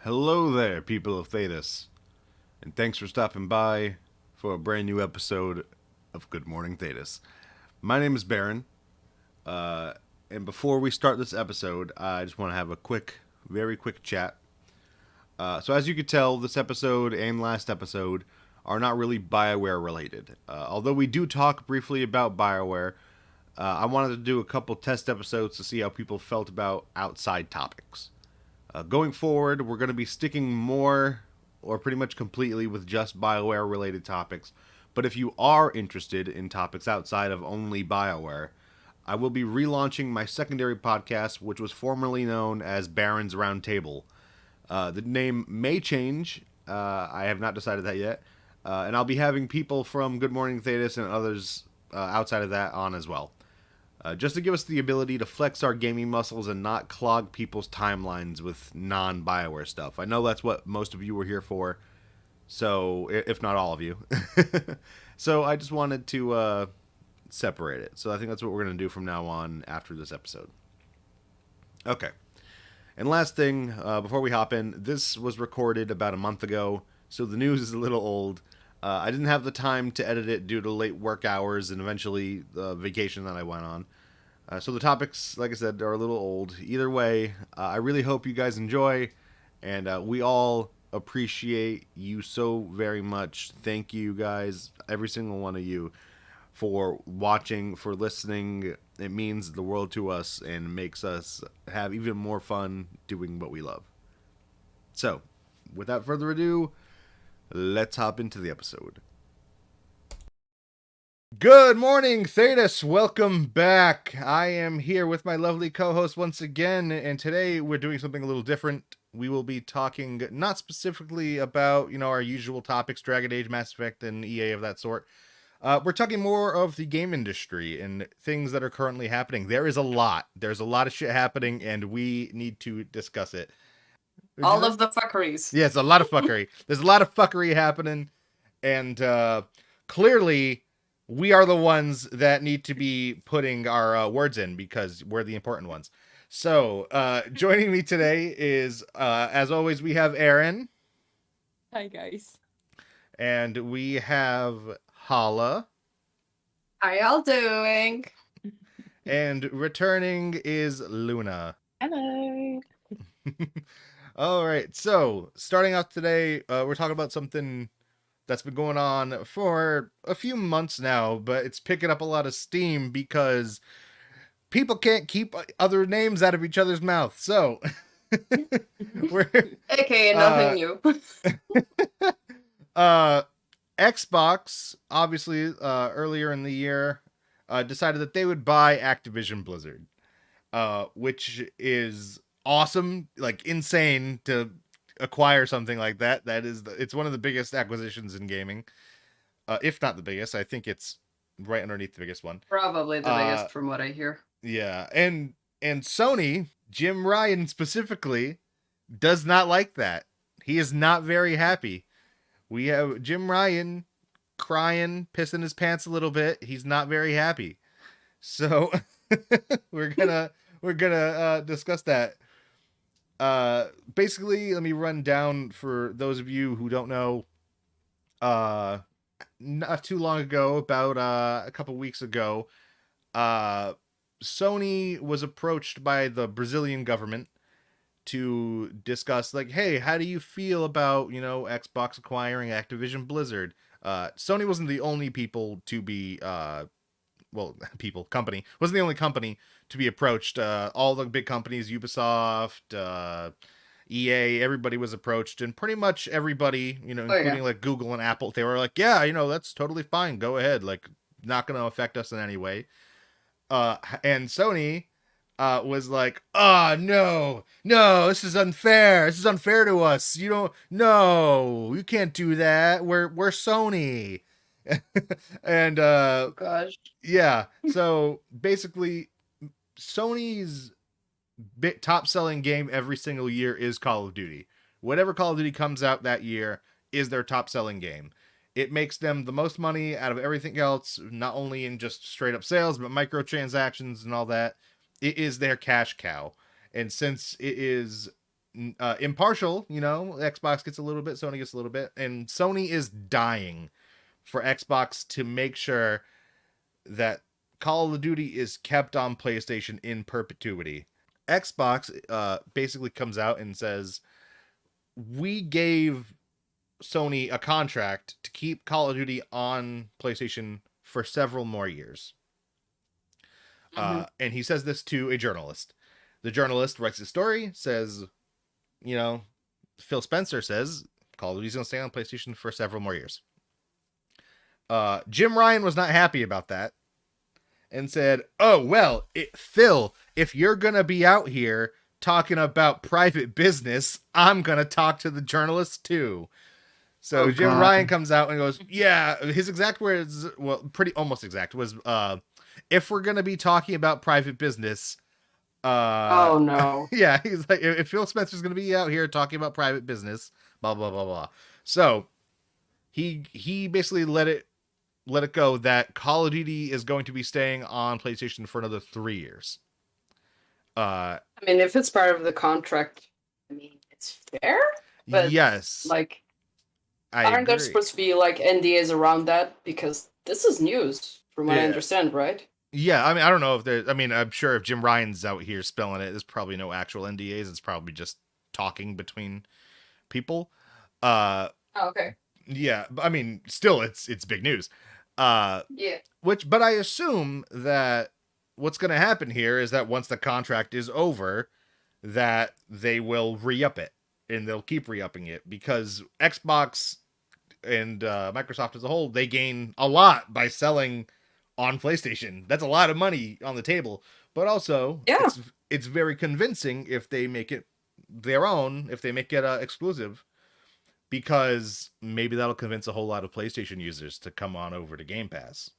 Hello there, people of THEDAS, and thanks for stopping by for a brand new episode of Good Morning THEDAS. My name is Baron, and before we start this episode, I just want to have a very quick chat. So as you could tell, this episode and last episode are not really BioWare related. Although we do talk briefly about BioWare, I wanted to do a couple test episodes to see how people felt about outside topics. Going forward, we're going to be sticking more or pretty much completely with just BioWare related topics. But if you are interested in topics outside of only BioWare, I will be relaunching my secondary podcast, which was formerly known as Baron's Roundtable. The name may change. I have not decided that yet. And I'll be having people from Good Morning Thetis and others outside of that on as well. Just to give us the ability to flex our gaming muscles and not clog people's timelines with non-BioWare stuff. I know that's what most of you were here for, so if not all of you. So I just wanted to separate it. So I think that's what we're going to do from now on after this episode. Okay. And last thing, before we hop in, this was recorded about a month ago, so the news is a little old. I didn't have the time to edit it due to late work hours and eventually the vacation that I went on. So the topics, like I said, are a little old. Either way, I really hope you guys enjoy, and we all appreciate you so very much. Thank you guys, every single one of you, for watching, for listening. It means the world to us and makes us have even more fun doing what we love. So, without further ado, let's hop into the episode. Good morning, Thetis. Welcome back. I am here with my lovely co-host once again, and today we're doing something a little different. We will be talking not specifically about, our usual topics, Dragon Age, Mass Effect, and EA of that sort. We're talking more of the game industry and things that are currently happening. There is a lot. There's a lot of shit happening, and we need to discuss it. All of the fuckeries. Yeah, it's a lot of fuckery. There's a lot of fuckery happening, and clearly we are the ones that need to be putting our words in because we're the important ones. So, joining me today is, as always, we have Eirin. Hi, guys. And we have Hala. How y'all doing? And returning is Luna. Hello. All right, so starting out today, we're talking about something that's been going on for a few months now, but it's picking up a lot of steam because people can't keep other names out of each other's mouth. So, we're AKA nothing new. Xbox, obviously, earlier in the year, decided that they would buy Activision Blizzard, which is awesome, like insane to acquire something like that. It's one of the biggest acquisitions in gaming, if not the biggest. I think it's right underneath the biggest one. Probably the biggest from what I hear. Yeah, and Sony, Jim Ryan specifically, does not like that. He is not very happy. We have Jim Ryan crying, pissing his pants a little bit. He's not very happy. So we're gonna discuss that. Basically, let me run down for those of you who don't know. Not too long ago, about a couple weeks ago, Sony was approached by the Brazilian government to discuss, like, hey, how do you feel about, Xbox acquiring Activision Blizzard? Sony wasn't the only people to be, company, wasn't the only company to be approached. All the big companies, Ubisoft, EA, everybody was approached, and pretty much everybody, including like Google and Apple, they were like, yeah, that's totally fine. Go ahead. Like, not going to affect us in any way. And Sony was like, oh, no, this is unfair. This is unfair to us. You can't do that. We're Sony. And gosh. Yeah, so basically Sony's top selling game every single year is Call of Duty. Whatever Call of Duty comes out that year is their top selling game. It makes them the most money out of everything else, not only in just straight up sales, but microtransactions and all that. It is their cash cow. And since it is impartial. Xbox gets a little bit, Sony gets a little bit, and Sony is dying for Xbox to make sure that Call of Duty is kept on PlayStation in perpetuity. Xbox basically comes out and says, we gave Sony a contract to keep Call of Duty on PlayStation for several more years. And he says this to a journalist. The journalist writes a story, says, Phil Spencer says Call of Duty's going to stay on PlayStation for several more years. Jim Ryan was not happy about that and said, oh, well, Phil, if you're going to be out here talking about private business, I'm going to talk to the journalists too. So Jim Ryan comes out and goes, yeah, his exact words, well, almost exact, was, if we're going to be talking about private business, oh no. Yeah, he's like, if Phil Spencer's going to be out here talking about private business, blah, blah, blah, blah. So he basically let it go that Call of Duty is going to be staying on PlayStation for another 3 years. I mean, if it's part of the contract, I mean, it's fair. But yes. Like, I aren't agree. there supposed to be like NDAs around that? Because this is news, from what I understand, right? Yeah, I mean, I don't know if there. I mean, I'm sure if Jim Ryan's out here spelling it, there's probably no actual NDAs. It's probably just talking between people. Oh, okay. Yeah, I mean, still, it's big news. Yeah. But I assume that what's going to happen here is that once the contract is over, that they will re-up it, and they'll keep re-upping it, because Xbox and Microsoft as a whole, they gain a lot by selling on PlayStation. That's a lot of money on the table, but also it's very convincing if they make it their own, if they make it exclusive, because maybe that'll convince a whole lot of PlayStation users to come on over to Game Pass,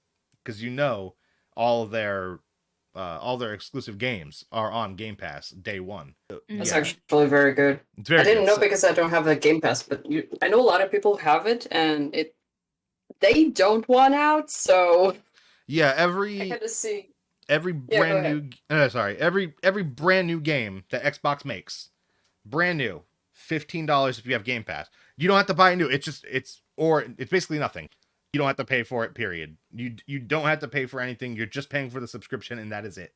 because all their exclusive games are on Game Pass day one. That's actually very good. I didn't know because I don't have the Game Pass, but I know a lot of people have it, and they don't want out, so yeah, I had to see. every brand new game that Xbox makes, brand new, $15 if you have Game Pass. You don't have to buy new. It's basically nothing. You don't have to pay for it, period. You don't have to pay for anything. You're just paying for the subscription, and that is it.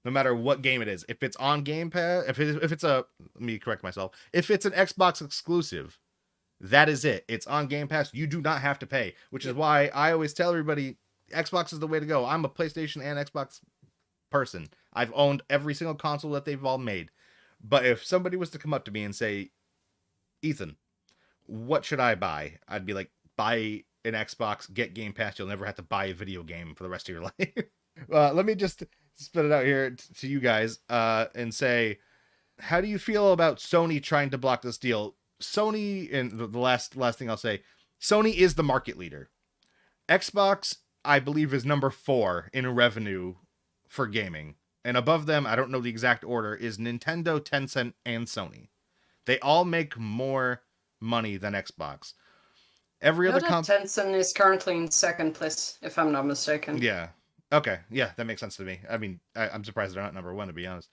No matter what game it is. If it's on Game Pass, if it's let me correct myself. If it's an Xbox exclusive, that is it. It's on Game Pass. You do not have to pay, which is why I always tell everybody Xbox is the way to go. I'm a PlayStation and Xbox person. I've owned every single console that they've all made. But if somebody was to come up to me and say, Ethan, what should I buy? I'd be like, buy an Xbox, get Game Pass. You'll never have to buy a video game for the rest of your life. Let me just spit it out here to you guys and say, how do you feel about Sony trying to block this deal? Sony, and the last thing I'll say, Sony is the market leader. Xbox, I believe, is number 4 in revenue for gaming. And above them, I don't know the exact order, is Nintendo, Tencent, and Sony. They all make more money than Xbox. Every other Tencent is currently in second place, if I'm not mistaken. Yeah. Okay. Yeah, that makes sense to me. I mean, I'm surprised they're not number 1, to be honest.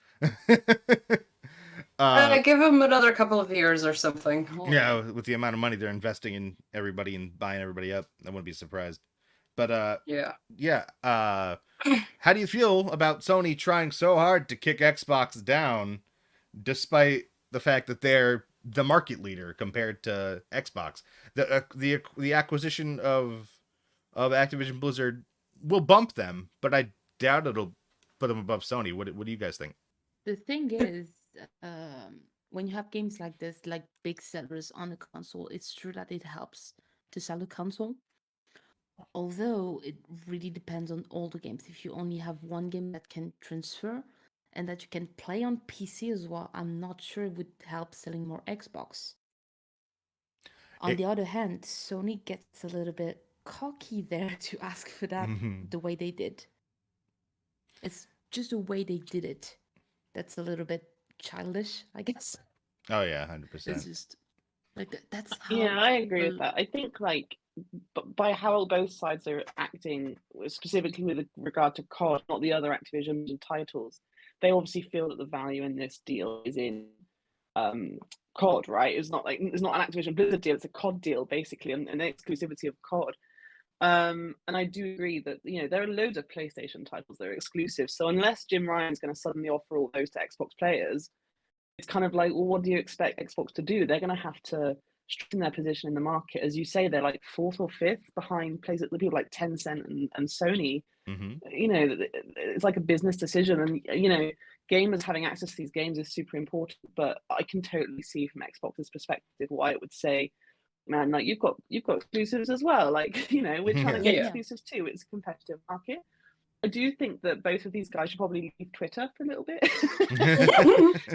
Give them another couple of years or something. Yeah, with the amount of money they're investing in everybody and buying everybody up, I wouldn't be surprised. But yeah. How do you feel about Sony trying so hard to kick Xbox down, despite the fact that they're the market leader compared to Xbox? The acquisition of Activision Blizzard will bump them, but I doubt it'll put them above Sony. What do you guys think? The thing is, when you have games like this, like big sellers on the console, it's true that it helps to sell a console. Although it really depends on all the games. If you only have one game that can transfer and that you can play on PC as well, I'm not sure it would help selling more Xbox. On the other hand, Sony gets a little bit cocky there to ask for that the way they did. It's just the way they did it that's a little bit childish, I guess. Oh yeah, 100%. It's just like that's how. Yeah, I agree with that. I think by how both sides are acting, specifically with regard to COD, not the other Activision titles, they obviously feel that the value in this deal is in COD, right? It's not an Activision Blizzard deal; it's a COD deal basically, and an exclusivity of COD. And I do agree that there are loads of PlayStation titles that are exclusive. So unless Jim Ryan's going to suddenly offer all those to Xbox players, it's kind of like, well, what do you expect Xbox to do? They're going to have to strengthen their position in the market. As you say, they're like 4th or 5th behind places people like Tencent and Sony. Mm-hmm. It's like a business decision, and gamers having access to these games is super important. But I can totally see from Xbox's perspective why it would say, man, like you've got exclusives as well. Like, we're trying to get exclusives too. It's a competitive market. I do think that both of these guys should probably leave Twitter for a little bit.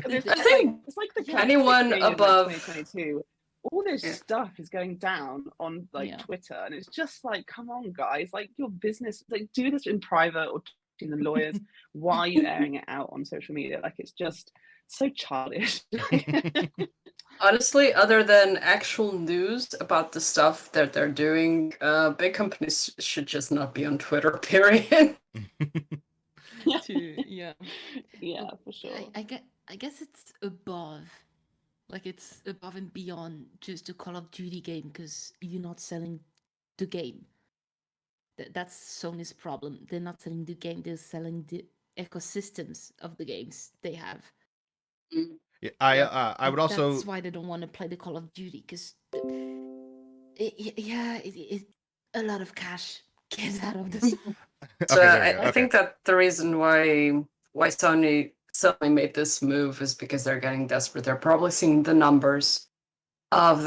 It's like the anyone above 2022. All this stuff is going down on Twitter, and it's just like, come on, guys! Like your business, like do this in private or to the lawyers. Why are you airing it out on social media? Like it's just so childish. Honestly, other than actual news about the stuff that they're doing, big companies should just not be on Twitter, period. Yeah, for sure. I guess it's above. Like, it's above and beyond just a Call of Duty game, because you're not selling the game. That's Sony's problem. They're not selling the game, they're selling the ecosystems of the games they have. Yeah, I would also. That's why they don't want to play the Call of Duty, because it's a lot of cash gets out of this. So I think that the reason why Sony made this move is because they're getting desperate. They're probably seeing the numbers of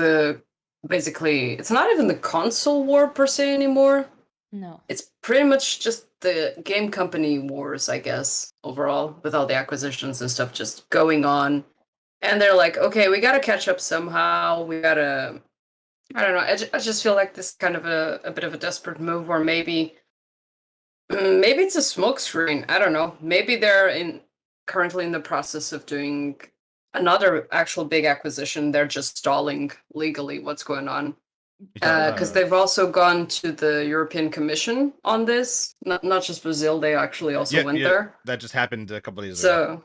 basically, it's not even the console war per se anymore. No. It's pretty much just the game company wars, I guess, overall, with all the acquisitions and stuff just going on. And they're like, okay, we gotta catch up somehow. We gotta, I don't know. I just feel like this is kind of a bit of a desperate move, or maybe it's a smokescreen. I don't know. Maybe they're currently in the process of doing another actual big acquisition. They're just stalling legally what's going on. Because they've also gone to the European Commission on this. Not just Brazil, they actually also went there. That just happened a couple of days ago.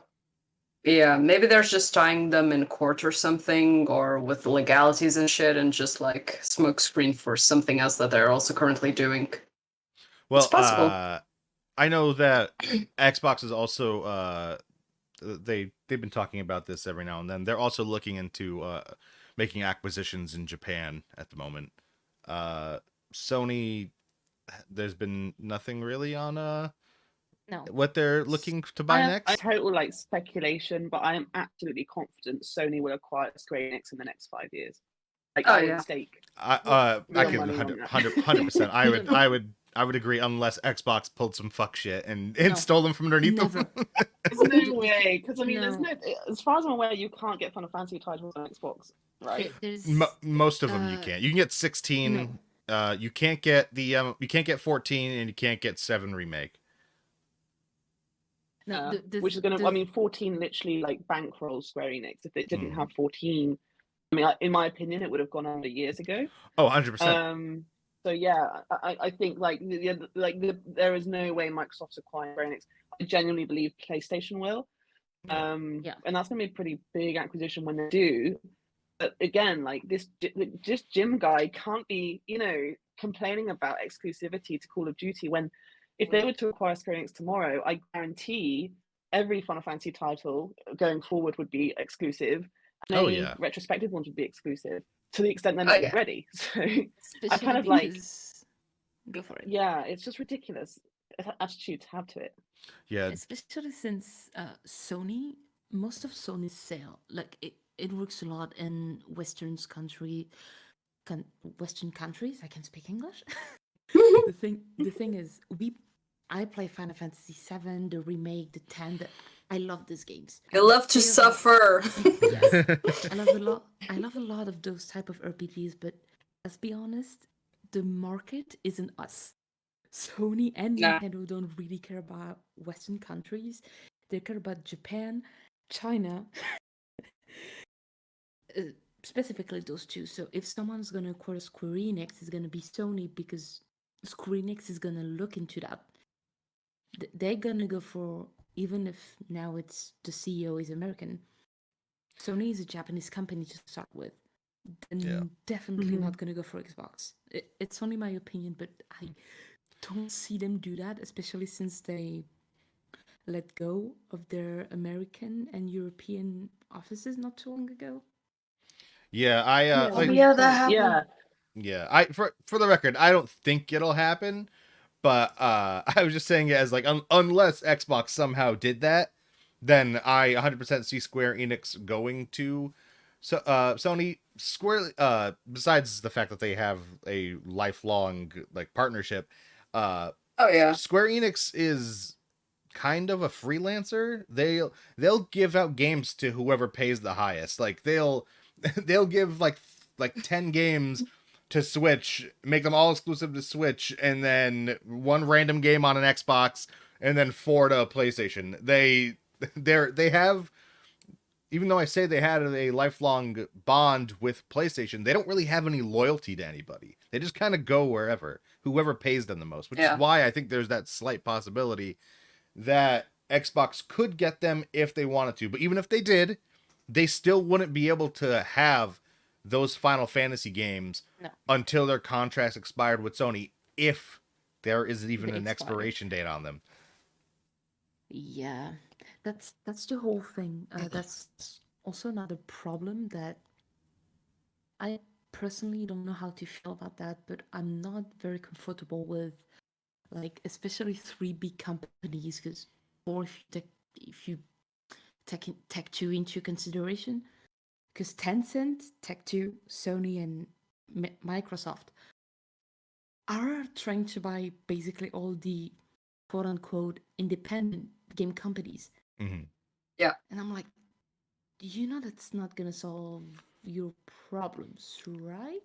So, yeah, maybe they're just tying them in court or something, or with legalities and shit, and just like smokescreen for something else that they're also currently doing. Well, it's possible. I know that Xbox is also they've been talking about this every now and then. They're also looking into making acquisitions in Japan at the moment. Sony, there's been nothing really on what they're looking to buy next. I total speculation, but I am absolutely confident Sony will acquire Square Enix in the next 5 years. Stake. I could 100%. I would agree, unless Xbox pulled some fuck shit and stole them from underneath them. There's no way, because there's no. As far as I'm aware, you can't get Final Fantasy titles on Xbox, right? Most of them you can't. You can get 16. No. You can't get you can't get 14, and you can't get 7 remake. No, which is going to. 14 literally bankrolls Square Enix. If it didn't have 14, in my opinion, it would have gone under years ago. Oh, 100%. So yeah, I think there is no way Microsoft's acquiring Square Enix. I genuinely believe PlayStation will. And that's going to be a pretty big acquisition when they do. But again, this Jim guy can't be, complaining about exclusivity to Call of Duty when, if they were to acquire Square Enix tomorrow, I guarantee every Final Fantasy title going forward would be exclusive, and any retrospective ones would be exclusive to the extent they're not ready. So I kind of go for it. Yeah, it's just ridiculous attitude to have to it. Yeah, especially since Sony, most of Sony's sale, it works a lot in Western countries. I can speak English. The thing is, I play Final Fantasy VII, the remake, the 10. I love these games. You love to suffer. Yes, I love a lot of those type of RPGs. But let's be honest, the market isn't us. Sony and Nintendo don't really care about Western countries. They care about Japan, China, specifically those two. So if someone's gonna acquire Square Enix, it's gonna be Sony, because Square Enix is gonna look into that. They're gonna go for, even if now it's the CEO is American, Sony is a Japanese company to start with. Yeah. Definitely not going to go for Xbox. It's only my opinion, but I don't see them do that, especially since they let go of their American and European offices not too long ago. Yeah, Oh yeah, that happened. Yeah. I for the record, I don't think it'll happen, but I was just saying it as like unless Xbox somehow did that, then I 100% see Square Enix going to Sony. Square, besides the fact that they have a lifelong like partnership, Oh yeah. Square Enix is kind of a freelancer. They'll give out games to whoever pays the highest. Like they'll give like 10 games to Switch, make them all exclusive to Switch, and then one random game on an Xbox, and then 4 to PlayStation. They have, even though I say they had a lifelong bond with PlayStation, they don't really have any loyalty to anybody. They just kind of go whoever pays them the most, which is why I think there's that slight possibility that Xbox could get them if they wanted to. But even if they did, they still wouldn't be able to have those Final Fantasy games until their contracts expired with Sony, if there is even an expiration date on them. Yeah, that's the whole thing. That's also another problem that I personally don't know how to feel about that, but I'm not very comfortable with, like, especially 3 big companies, because, or if you take Tech2 into consideration, because Tencent, Tech2, Sony, and Microsoft are trying to buy basically all the quote unquote independent game companies. Mm-hmm. Yeah. And I'm like, you know, that's not gonna solve your problems, right?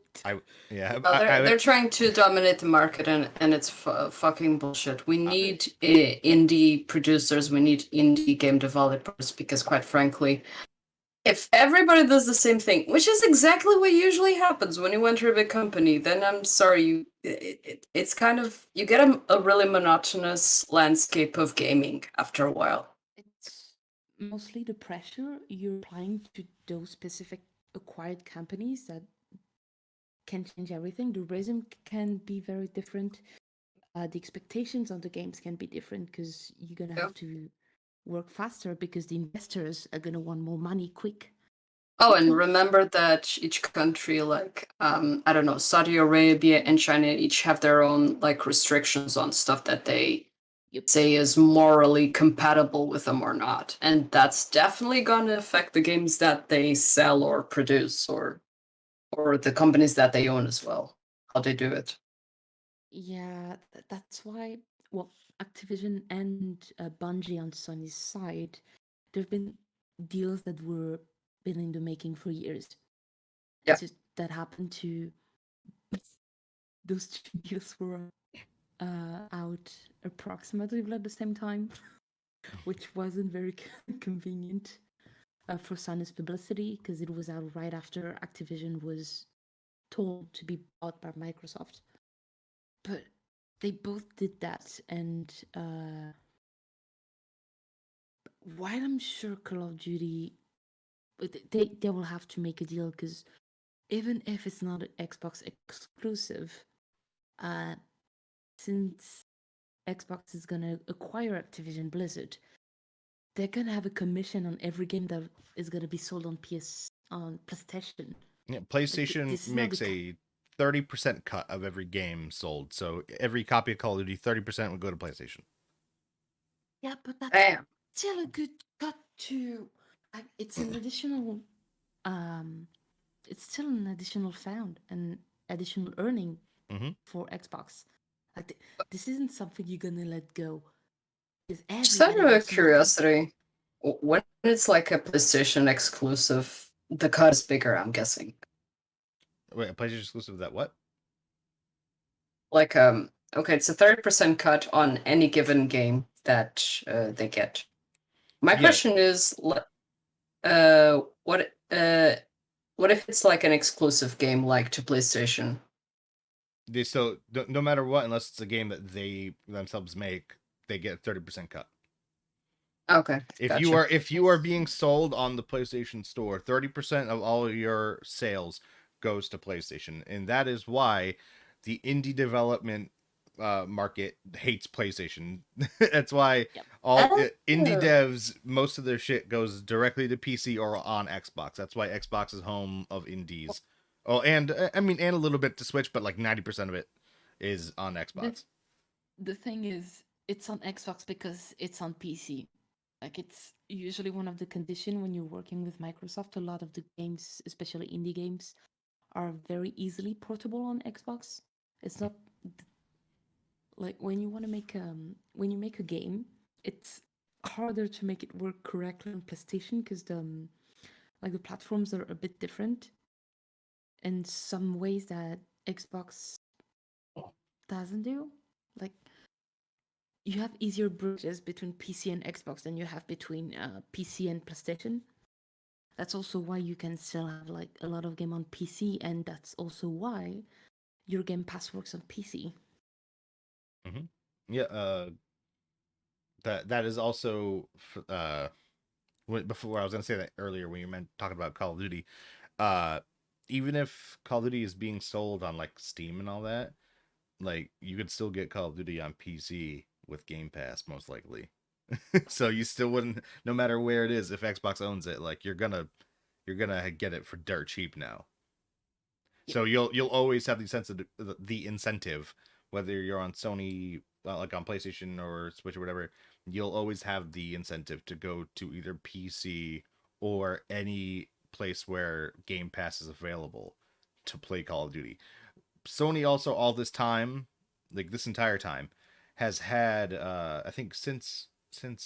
They're trying to dominate the market, and it's fucking bullshit. We need indie producers, we need indie game developers, because quite frankly, if everybody does the same thing, which is exactly what usually happens when you enter a big company, then I'm sorry, it's kind of, you get a really monotonous landscape of gaming after a while. It's mostly the pressure you're applying to those specific acquired companies that can change everything. The rhythm can be very different. The expectations on the games can be different, because you're gonna have to work faster because the investors are gonna want more money quick. Oh, and remember that each country, like, I don't know, Saudi Arabia and China each have their own, like, restrictions on stuff that they say is morally compatible with them or not. And that's definitely going to affect the games that they sell or produce, or the companies that they own as well, how they do it. Yeah, that's why, well, Activision and Bungie on Sony's side, there have been deals that were been in the making for years. Yeah. It's just that happened to, those 2 deals were out approximately at the same time, which wasn't very convenient for Sony's publicity, because it was out right after Activision was told to be bought by Microsoft. But they both did that, and while I'm sure Call of Duty, they will have to make a deal, because even if it's not an Xbox exclusive, since Xbox is gonna acquire Activision Blizzard, they're gonna have a commission on every game that is gonna be sold on PlayStation. Yeah, PlayStation makes a 30% cut of every game sold. So every copy of Call of Duty, 30% would go to PlayStation. Yeah, but that's still a good cut too. It's an additional, it's still an additional an additional earning for Xbox. Like, this isn't something you're gonna let go. Just out of curiosity, when it's like a PlayStation exclusive, the cut is bigger, I'm guessing. Wait, a PlayStation exclusive of that what? Like, okay, it's a 30% cut on any given game that they get. My question is, what if it's like an exclusive game, like to PlayStation? They still, no matter what, unless it's a game that they themselves make, they get a 30% cut. Okay. If Gotcha. you are being sold on the PlayStation Store, 30% of all of your sales goes to PlayStation, and that is why the indie development market hates PlayStation. That's why Yep. indie devs, most of their shit goes directly to PC or on Xbox. That's why Xbox is home of indies. Oh, and I mean, and a little bit to Switch, but like 90% of it is on Xbox. The thing is, it's on Xbox because it's on PC. Like, it's usually one of the condition when you're working with Microsoft. A lot of the games, especially indie games, are very easily portable on Xbox. It's not like when you want to make when you make a game, it's harder to make it work correctly on PlayStation because the platforms are a bit different in some ways that Xbox doesn't do. Like, you have easier bridges between PC and Xbox than you have between PC and PlayStation. That's also why you can still have like a lot of game on PC, and that's also why your Game Pass works on PC. Mm-hmm. Yeah, that is also before I was gonna say that earlier when you meant talking about Call of Duty. Even if Call of Duty is being sold on like Steam and all that, like you could still get Call of Duty on PC with Game Pass most likely. So you still wouldn't, no matter where it is, if Xbox owns it, like you're gonna get it for dirt cheap now. So you'll always have the incentive, whether you're on Sony, like on PlayStation or Switch or whatever, you'll always have the incentive to go to either PC or any place where Game Pass is available to play Call of Duty. Sony also all this time, like this entire time, has had I think since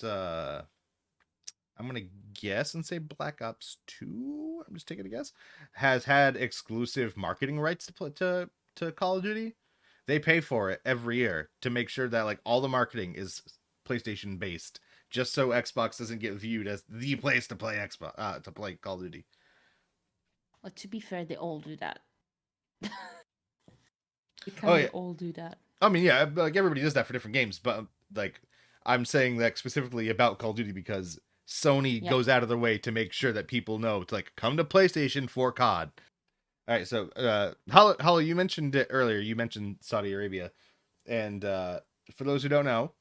I'm gonna guess and say Black Ops 2. I'm just taking a guess. Has had exclusive marketing rights to Call of Duty. They pay for it every year to make sure that like all the marketing is PlayStation based, just so Xbox doesn't get viewed as the place to play Xbox to play Call of Duty. Well, to be fair, they all do that. They Oh yeah, all do that. I mean yeah, like everybody does that for different games, but like I'm saying that specifically about Call of Duty because Sony goes out of their way to make sure that people know to like come to PlayStation for COD. All right, so Holly, you mentioned it earlier. You mentioned Saudi Arabia, and for those who don't know,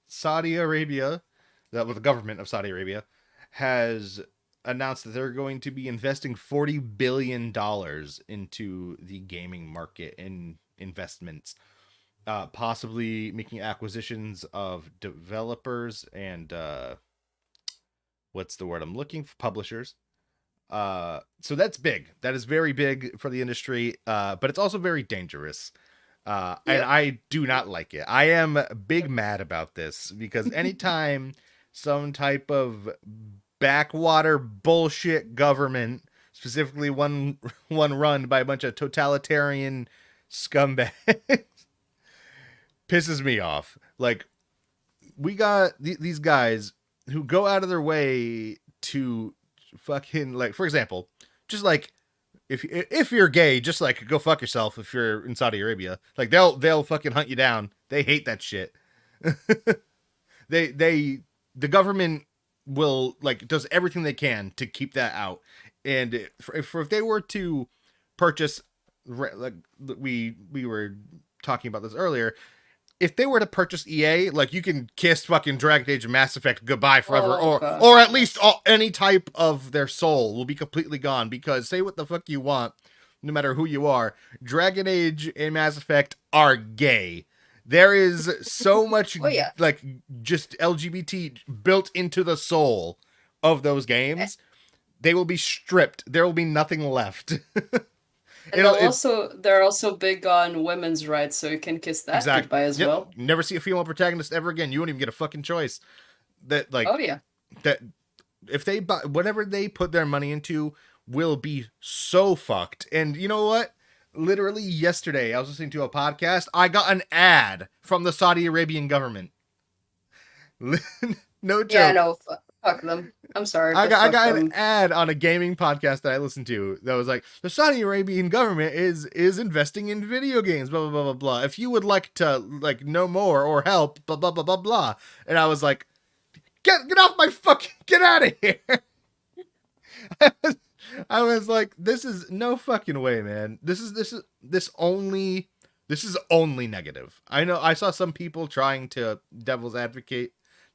Saudi Arabia, the government of Saudi Arabia, has announced that they're going to be investing $40 billion into the gaming market in investments, possibly making acquisitions of developers and what's the word I'm looking for? Publishers. So that's big. That is very big for the industry, but it's also very dangerous. And I do not like it. I am big mad about this because anytime some type of backwater bullshit government, specifically one run by a bunch of totalitarian scumbags, pisses me off. Like, we got these guys who go out of their way to fucking, like, for example, just like if you're gay, just like go fuck yourself. If you're in Saudi Arabia, like they'll fucking hunt you down. They hate that shit. The government will like does everything they can to keep that out. And if they were to purchase, like we were talking about this earlier, if they were to purchase EA, like you can kiss fucking Dragon Age and Mass Effect goodbye forever, or at least any type of their soul will be completely gone. Because say what the fuck you want, no matter who you are, Dragon Age and Mass Effect are gay. There is so much like just LGBT built into the soul of those games. They will be stripped. There will be nothing left. And they're also big on women's rights, so you can kiss that goodbye as well. Never see a female protagonist ever again. You won't even get a fucking choice. That like that if they buy whatever they put their money into will be so fucked. And you know what? Literally yesterday, I was listening to a podcast. I got an ad from the Saudi Arabian government. No joke. Yeah, no, fuck them. I'm sorry. I got an ad on a gaming podcast that I listened to that was like, the Saudi Arabian government is investing in video games, blah, blah, blah, blah, blah. If you would like to like know more or help, blah, blah, blah, blah, blah. And I was like, Get off my fucking, get out of here. I was like, this is no fucking way, man. This is only negative. I know I saw some people trying to devil's advocate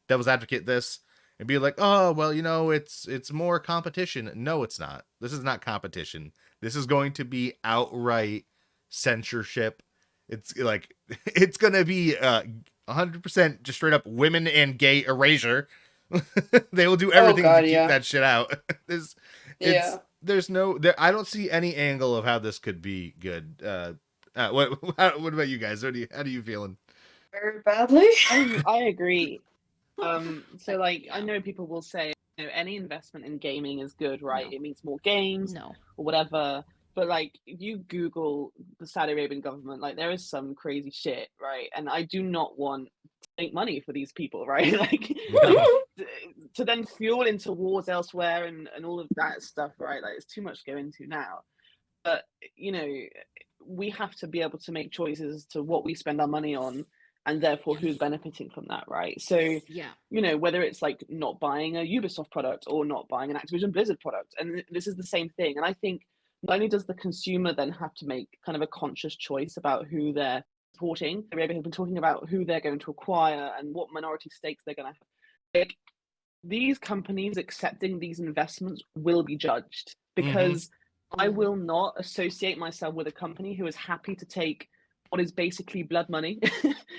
this and be like, oh well, it's more competition. No, it's not. This is not competition. This is going to be outright censorship. It's like it's gonna be 100% just straight up women and gay erasure. They will do everything to keep that shit out. I don't see any angle of how this could be good. What about you guys? How do you feeling? Very badly. I agree. So like I know people will say, any investment in gaming is good, right? No. It means more games or whatever. But like if you Google the Saudi Arabian government, like there is some crazy shit, right? And I do not want to make money for these people, right? like to then fuel into wars elsewhere and all of that stuff, right? Like it's too much to go into now. But we have to be able to make choices as to what we spend our money on, and therefore who's benefiting from that, right? So whether it's like not buying a Ubisoft product or not buying an Activision Blizzard product, and this is the same thing. And I think not only does the consumer then have to make kind of a conscious choice about who they're supporting, Arabia has been talking about who they're going to acquire and what minority stakes they're going to have. Like, these companies accepting these investments will be judged, because I will not associate myself with a company who is happy to take what is basically blood money.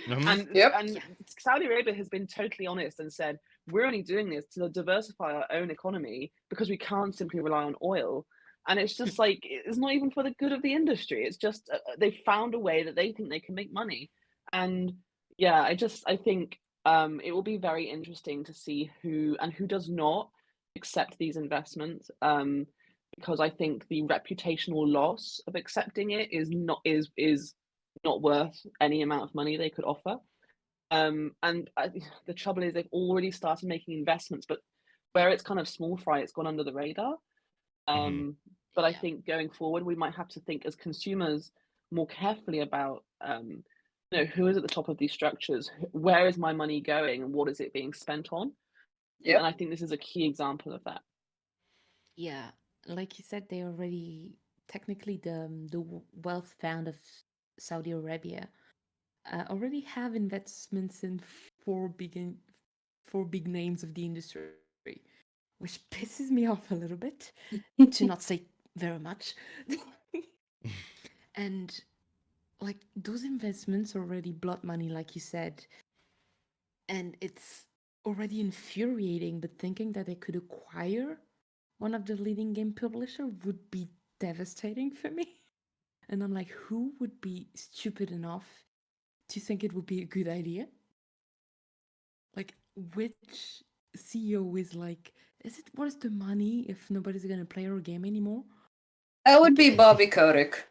And Saudi Arabia has been totally honest and said, we're only doing this to diversify our own economy because we can't simply rely on oil. And it's just like, it's not even for the good of the industry. It's just they found a way that they think they can make money. And I think it will be very interesting to see who does not accept these investments. Because I think the reputational loss of accepting it is not worth any amount of money they could offer. The trouble is they've already started making investments, but where it's kind of small fry, it's gone under the radar. But I think going forward, we might have to think as consumers more carefully about who is at the top of these structures, where is my money going, and what is it being spent on. And I think this is a key example of that. Yeah, like you said, they already technically the wealth fund of Saudi Arabia already have investments in four big names of the industry, which pisses me off a little bit, to not say very much. And like those investments are already blood money, like you said, and it's already infuriating. But thinking that they could acquire one of the leading game publisher would be devastating for me. And I'm like, who would be stupid enough to think it would be a good idea? Like, which CEO is like, what is the money if nobody's gonna play our game anymore? That would be Bobby Kotick.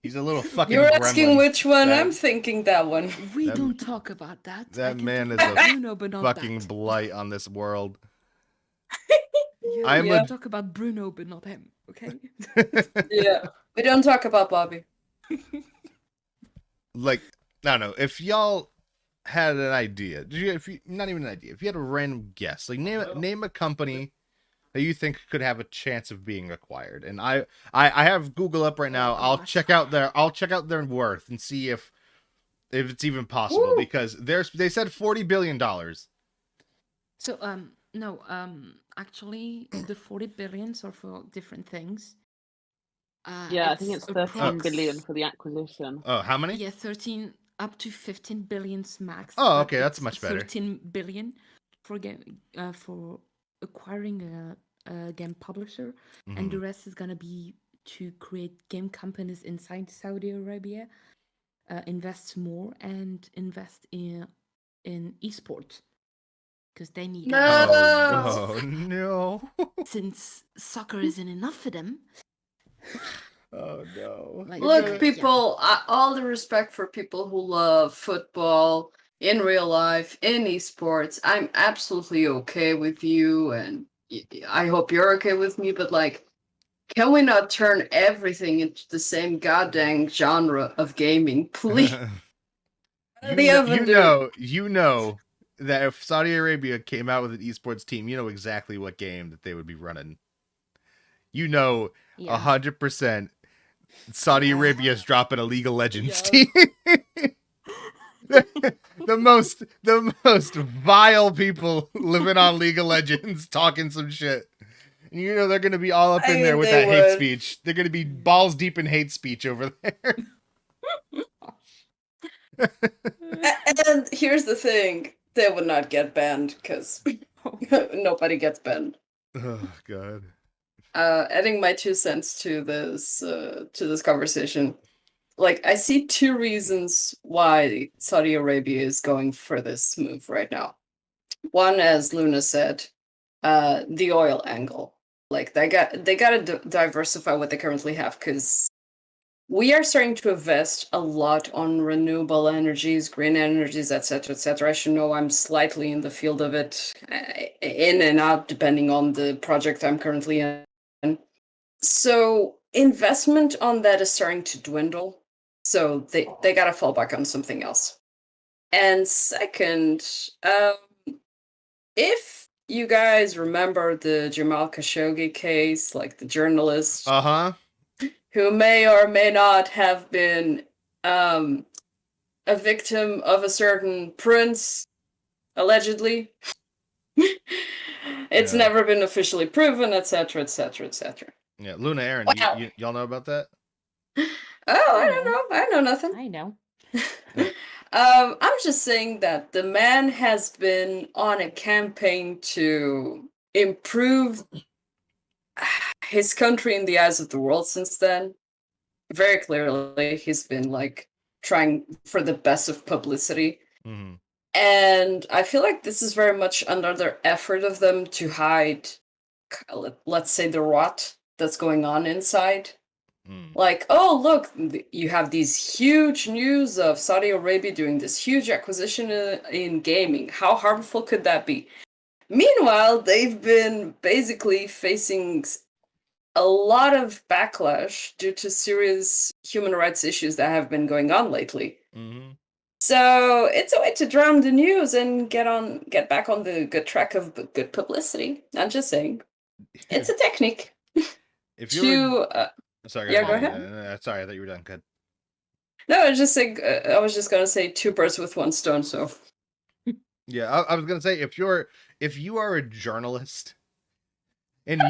He's a little fucking You're asking gremlin. which one? I'm thinking that one. We don't talk about that. That man is a Bruno, but not fucking that. blight on this world. We talk about Bruno, but not him, okay? We don't talk about Bobby. Like, I don't know, if y'all had an idea, not even an idea, if you had a random guess, like name a company that you think could have a chance of being acquired. And I have Google up right now. I'll check out their worth and see if it's even possible. Woo! Because they said $40 billion. So no, actually the 40 billions are for different things. I think it's 13 billion for the acquisition. Oh, how many? Yeah, 13 up to 15 billions max. Oh, okay, that's much better. 13 billion for acquiring a game publisher, and the rest is gonna be to create game companies inside Saudi Arabia, invest more and invest in esports, because they need. Oh no! Since soccer isn't enough for them. Oh no! Look, people, all the respect for people who love football in real life, in esports. I'm absolutely okay with you, and I hope you're okay with me, but like, can we not turn everything into the same goddamn genre of gaming, please? You know that if Saudi Arabia came out with an esports team, you know exactly what game that they would be running. You know, 100% Saudi Arabia is dropping a League of Legends team. the most vile people living on League of Legends talking some shit. And you know they're going to be all up in there with that hate speech. They're going to be balls deep in hate speech over there. And here's the thing. They would not get banned because nobody gets banned. Oh, God. Adding my 2 cents to this conversation. Like, I see 2 reasons why Saudi Arabia is going for this move right now. One, as Luna said, the oil angle. Like, they got to diversify what they currently have, because we are starting to invest a lot on renewable energies, green energies, etc., etc. I should know I'm slightly in the field of it, in and out, depending on the project I'm currently in. So investment on that is starting to dwindle. So they got to fall back on something else. And second, if you guys remember the Jamal Khashoggi case, like the journalist, who may or may not have been a victim of a certain prince, allegedly. It's never been officially proven, etc., etc., etc. Yeah, Luna, Eirin, Wow. y'all know about that? Oh, I don't know. I know nothing. I know. I'm just saying that the man has been on a campaign to improve his country in the eyes of the world since then. Very clearly, he's been like trying for the best of publicity. Mm-hmm. And I feel like this is very much another effort of them to hide, let's say, the rot that's going on inside. Like, oh, look, you have these huge news of Saudi Arabia doing this huge acquisition in gaming. How harmful could that be? Meanwhile, they've been basically facing a lot of backlash due to serious human rights issues that have been going on lately. Mm-hmm. So it's a way to drown the news and get back on the good track of good publicity. I'm just saying, it's a technique. If you're sorry, go ahead. Sorry, I thought you were done. Good. No, I was just saying. I was just gonna say 2 birds with 1 stone. So. Yeah, I was gonna say if you are a journalist and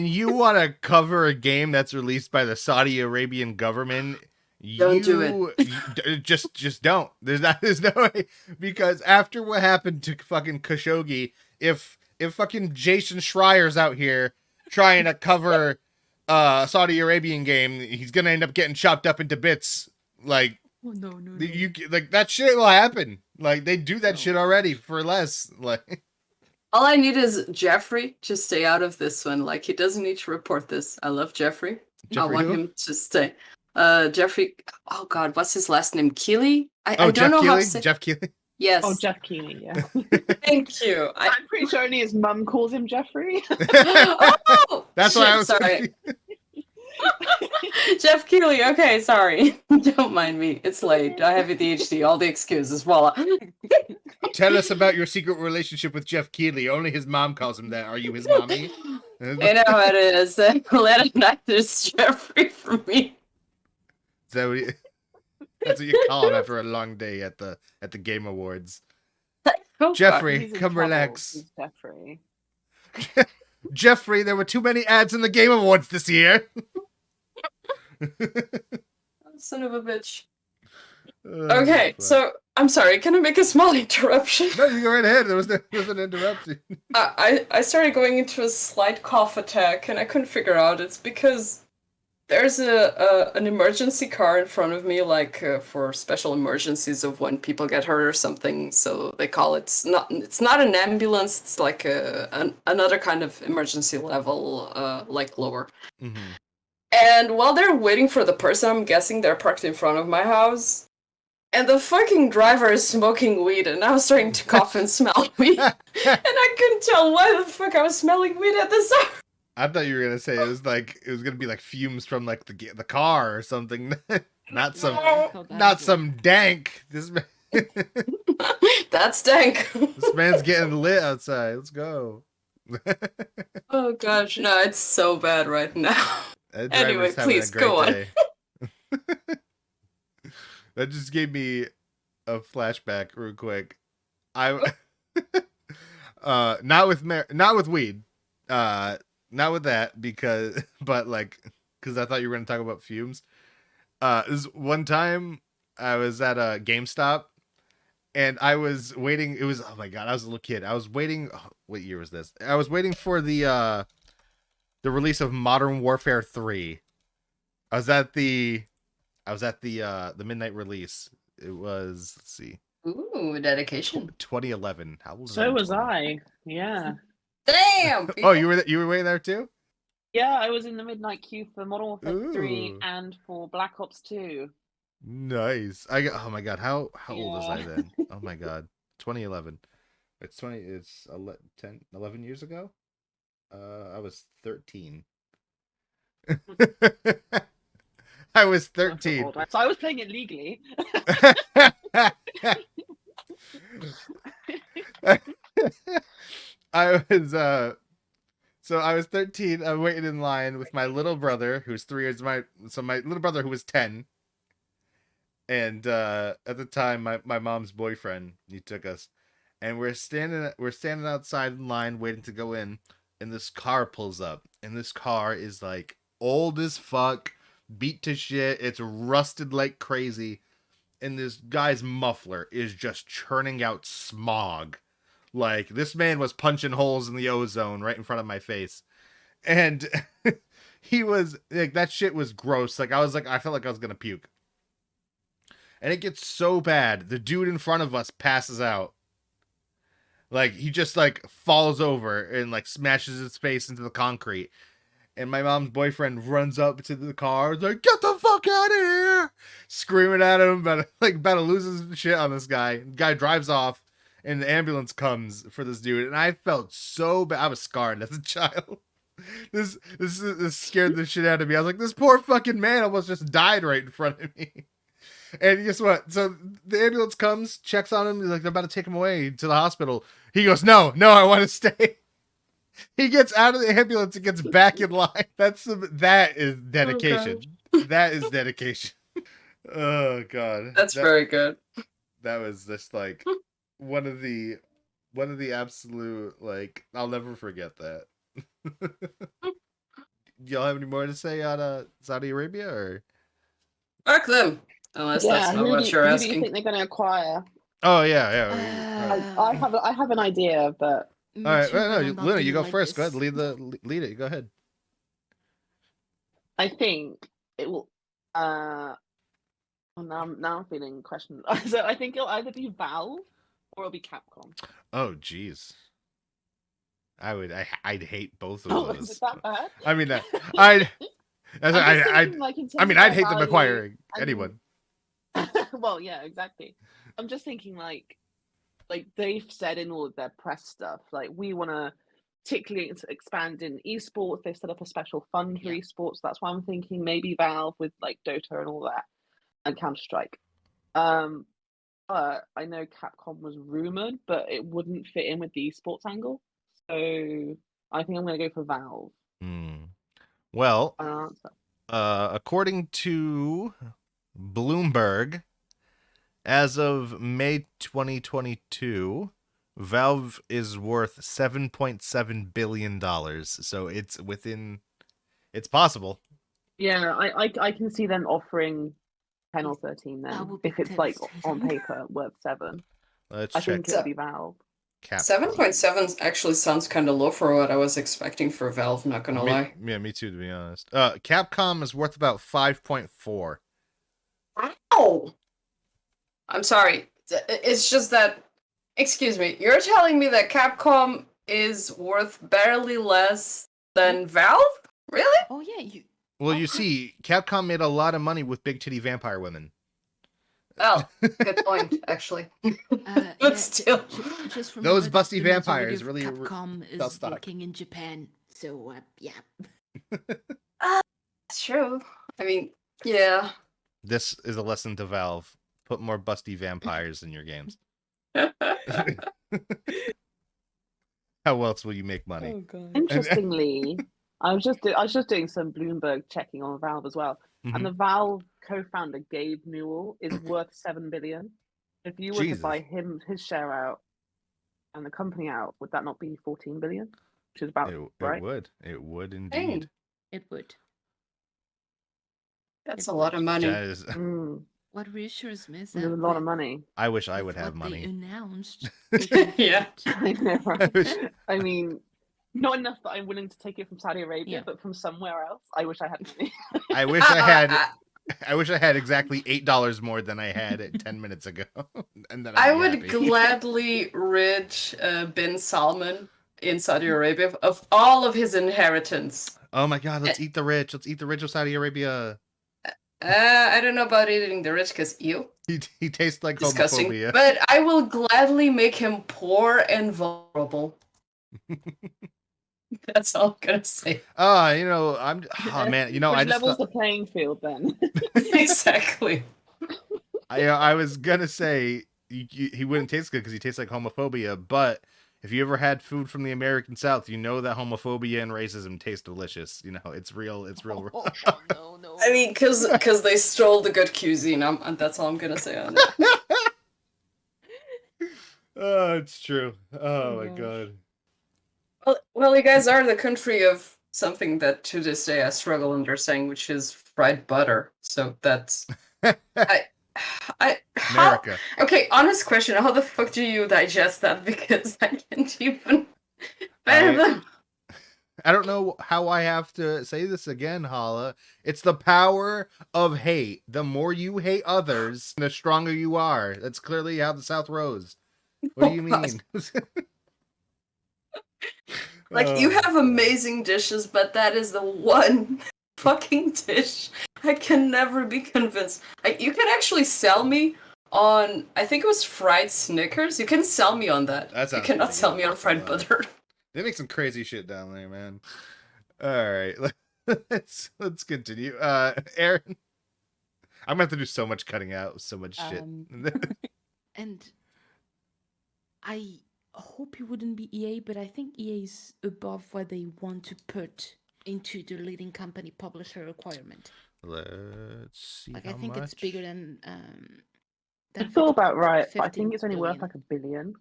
you want to cover a game that's released by the Saudi Arabian government, don't do it. Just don't. There's no way, because after what happened to fucking Khashoggi, if fucking Jason Schreier's out here trying to cover Saudi Arabian game, he's gonna end up getting chopped up into bits. Like, no. You like that shit will happen. Like, they do that shit already for less. Like, all I need is Jeffrey to stay out of this one. Like, he doesn't need to report this. I love Jeffrey. I want him to stay. Jeffrey. Oh God, what's his last name? Keeley. I don't know how to say. Jeff Keeley. Yes. Oh, Jeff Keeley, yeah. Thank you. I'm pretty sure only his mum calls him Jeffrey. Oh, that's why I was sorry. Jeff Keeley. Okay, sorry. Don't mind me. It's late. I have ADHD. All the excuses. Voila. Tell us about your secret relationship with Jeff Keeley. Only his mom calls him that. Are you his mommy? You know how it is. Let it not just Jeffrey for me. So that's what you call him after a long day at the Game Awards. Oh, Jeffrey, come relax. Jeffrey. Jeffrey, there were too many ads in the Game Awards this year. Son of a bitch. Okay, so I'm sorry. Can I make a small interruption? No, you go right ahead. There was an interruption. I started going into a slight cough attack, and I couldn't figure out. It's because there's an emergency car in front of me, like for special emergencies of when people get hurt or something. So they call it. It's not an ambulance. It's like another kind of emergency level, like lower. Mm-hmm. And while they're waiting for the person, I'm guessing they're parked in front of my house. And the fucking driver is smoking weed, and I was starting to cough and smell weed. And I couldn't tell why the fuck I was smelling weed at this time. I thought you were gonna say it was gonna be like fumes from like the car or something. Not some, I thought that not as well. some dank. This man, That's dank. this man's getting lit outside. Let's go. Oh gosh, no, it's so bad right now. That Anyway, driver's having a please, great go on. day. That just gave me a flashback real quick. I not with weed. Not with that because I thought you were going to talk about fumes. This one time I was at a GameStop and I was waiting. It was, oh my God, I was a little kid. I was waiting. Oh, what year was this? I was waiting for the release of Modern Warfare 3. I was at the midnight release. It was, let's see, Ooh, dedication. 2011. How old was So in was 20? I. Yeah. Damn. Oh, you were waiting there too? Yeah, I was in the midnight queue for Modern Warfare 3 Ooh. and for Black Ops 2. Nice. Oh my God, how old was I then? Oh my God, 2011. It's 11 years ago. I was 13. I was 13. So I was playing it legally. I was 13. I'm waiting in line with my little brother, who's 3 years my little brother who was 10. And at the time my mom's boyfriend, he took us, and we're standing outside in line waiting to go in, and this car pulls up, and this car is like old as fuck, beat to shit, it's rusted like crazy, and this guy's muffler is just churning out smog. Like, this man was punching holes in the ozone right in front of my face. And he was like, that shit was gross. Like, I felt like I was gonna puke. And it gets so bad, the dude in front of us passes out. Like, he just like falls over and like smashes his face into the concrete. And my mom's boyfriend runs up to the car, is like, "Get the fuck out of here!" Screaming at him, about to lose his shit on this guy. The guy drives off, and the ambulance comes for this dude. And I felt so bad. I was scarred as a child. This scared the shit out of me. I was like, this poor fucking man almost just died right in front of me. And guess what? So the ambulance comes, checks on him, like they're about to take him away to the hospital. He goes, no, I want to stay. He gets out of the ambulance and gets back in line. That is dedication. That is dedication. Oh God. That's very good. That was just like one of the absolute, like, I'll never forget that. Y'all have any more to say on Saudi Arabia or? Fuck them. Unless that's not what you're who asking. do you think they're going to acquire? Oh yeah. I have an idea, but All right, no, Luna, you go first. Go ahead, lead it. Go ahead. I think it will. Now I'm feeling questioned. So I think it'll either be Valve or it'll be Capcom. Oh, jeez. I'd hate both of Oh, those. is it that bad? I mean, I'd hate them acquiring anyone. Well, yeah, exactly. I'm just thinking like they've said in all of their press stuff, like, we want to particularly expand in esports. They've set up a special fund for esports. That's why I'm thinking maybe Valve with like Dota and all that, and Counter-Strike. But I know Capcom was rumored, but it wouldn't fit in with the esports angle. So I think I'm going to go for Valve. Well, according to Bloomberg, as of May 2022, Valve is worth $7.7 billion. So it's possible. Yeah, I can see them offering 10 or 13 then. If it's like on paper worth 7. Let's I check. think it'll be Valve. 7.7 actually sounds kind of low for what I was expecting for Valve, not gonna lie. Yeah, me too, to be honest. Capcom is worth about 5.4. Ow! I'm sorry. It's just that, excuse me, you're telling me that Capcom is worth barely less than Valve? Really? Oh yeah, Well, you see, Capcom made a lot of money with big titty vampire women. Oh, good point, actually. But still, just those busty vampires really Capcom is working in Japan, so yeah. That's true. I mean, yeah. This is a lesson to Valve. Put more busty vampires in your games. How else will you make money? Oh god. Interestingly, I was just doing some Bloomberg checking on Valve as well, and the Valve co-founder Gabe Newell is worth $7 billion. If you were to buy his share out and the company out, would that not be 14 billion? Which is about right. It would indeed. It would. That's a lot of money. What reassures me is that a lot of money. I wish I would have money. They announced. Yeah. I know, right? I mean, not enough that I'm willing to take it from Saudi Arabia, but from somewhere else. I wish I had money. I wish I had exactly $8 more than I had 10 minutes ago. And then I would gladly rid bin Salman in Saudi Arabia of all of his inheritance. Oh my god, let's eat the rich. Let's eat the rich of Saudi Arabia. I don't know about eating the rich because he tastes like disgusting. homophobia. But I will gladly make him poor and vulnerable. That's all I'm gonna say. Man, I just levels the playing field then. Exactly. I was gonna say he wouldn't taste good because he tastes like homophobia, but if you ever had food from the American South, you know that homophobia and racism taste delicious. You know, it's real. It's real. No. I mean, because they stole the good cuisine. That's all I'm gonna say on it. Oh, it's true. Oh my god. Well, you guys are the country of something that to this day I struggle understanding, which is fried butter. So that's America. Okay, honest question: how the fuck do you digest that? Because I can't even. I don't know how I have to say this again, Hala. It's the power of hate. The more you hate others, the stronger you are. That's clearly how the South rose. What do you mean? Like, you have amazing dishes, but that is the one fucking dish I can never be convinced. You can actually sell me on, I think it was fried Snickers. You can sell me on that. You cannot sell me on fried butter. They make some crazy shit down there, man. All right, let's continue. Eirin, I'm gonna have to do so much cutting out, so much shit. And I hope it wouldn't be EA, but I think EA is above what they want to put into the leading company publisher requirement. Let's see. Like, I think it's bigger than. It's all about right, but I think it's only worth like $1 billion.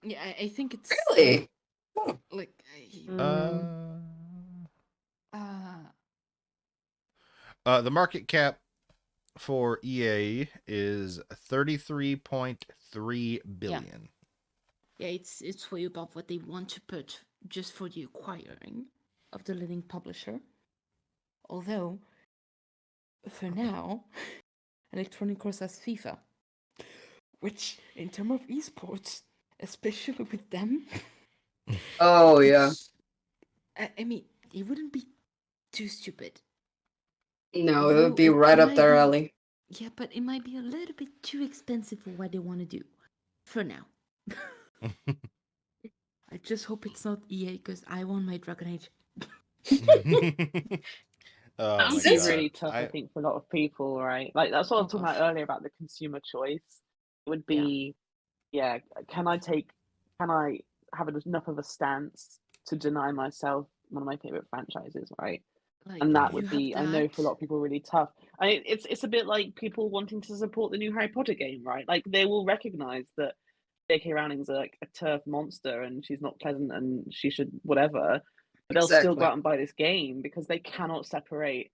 Yeah, I think it's really like. The market cap for EA is $33.3 billion. Yeah, it's way above what they want to put just for the acquiring of the leading publisher. Although, for now, Electronic Arts has FIFA, which, in terms of esports, especially with them. Oh yeah. I mean, it wouldn't be too stupid. No, it would be right up their alley. Yeah, but it might be a little bit too expensive for what they want to do. For now. I just hope it's not EA because I want my Dragon Age. That's really tough, I think, for a lot of people, right? Like, that's what I was talking about earlier about the consumer choice. It would be, can I have enough of a stance to deny myself one of my favorite franchises, right? Like, and that would be, I know, for a lot of people, really tough. It's a bit like people wanting to support the new Harry Potter game, right? Like, they will recognize that J.K. Rowling's like a turf monster and she's not pleasant and she should whatever, but they'll still go out and buy this game because they cannot separate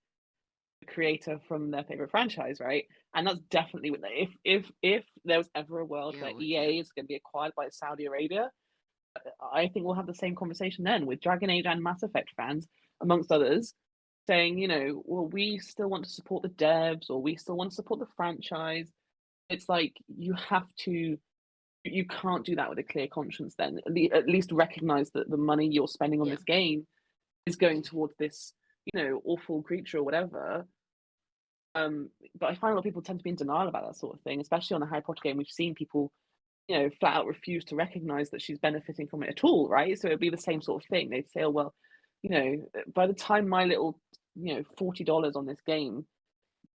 the creator from their favorite franchise, right? And that's definitely what if there was ever a world where EA is going to be acquired by Saudi Arabia, I think we'll have the same conversation then with Dragon Age and Mass Effect fans, amongst others, saying, well, we still want to support the devs or we still want to support the franchise. It's like you can't do that with a clear conscience then. At least recognize that the money you're spending on this game is going towards this, awful creature or whatever. But I find a lot of people tend to be in denial about that sort of thing, especially on the Harry Potter game. We've seen people, flat out refuse to recognize that she's benefiting from it at all, right? So it'd be the same sort of thing. They'd say, oh, well, by the time my little, $40 on this game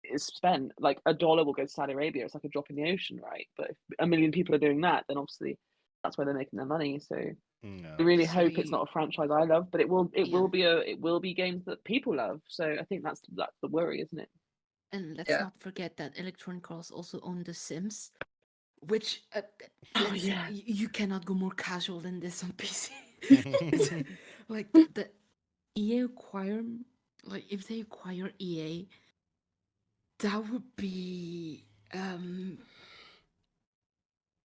is spent, like $1 will go to Saudi Arabia. It's like a drop in the ocean, right? But if 1 million people are doing that, then obviously that's where they're making their money. So I really hope it's not a franchise I love, but it will be games that people love. So I think that's the worry, isn't it? And let's not forget that Electronic Arts also own The Sims, which you cannot go more casual than this on PC. Like the EA acquire, like if they acquire EA, that would be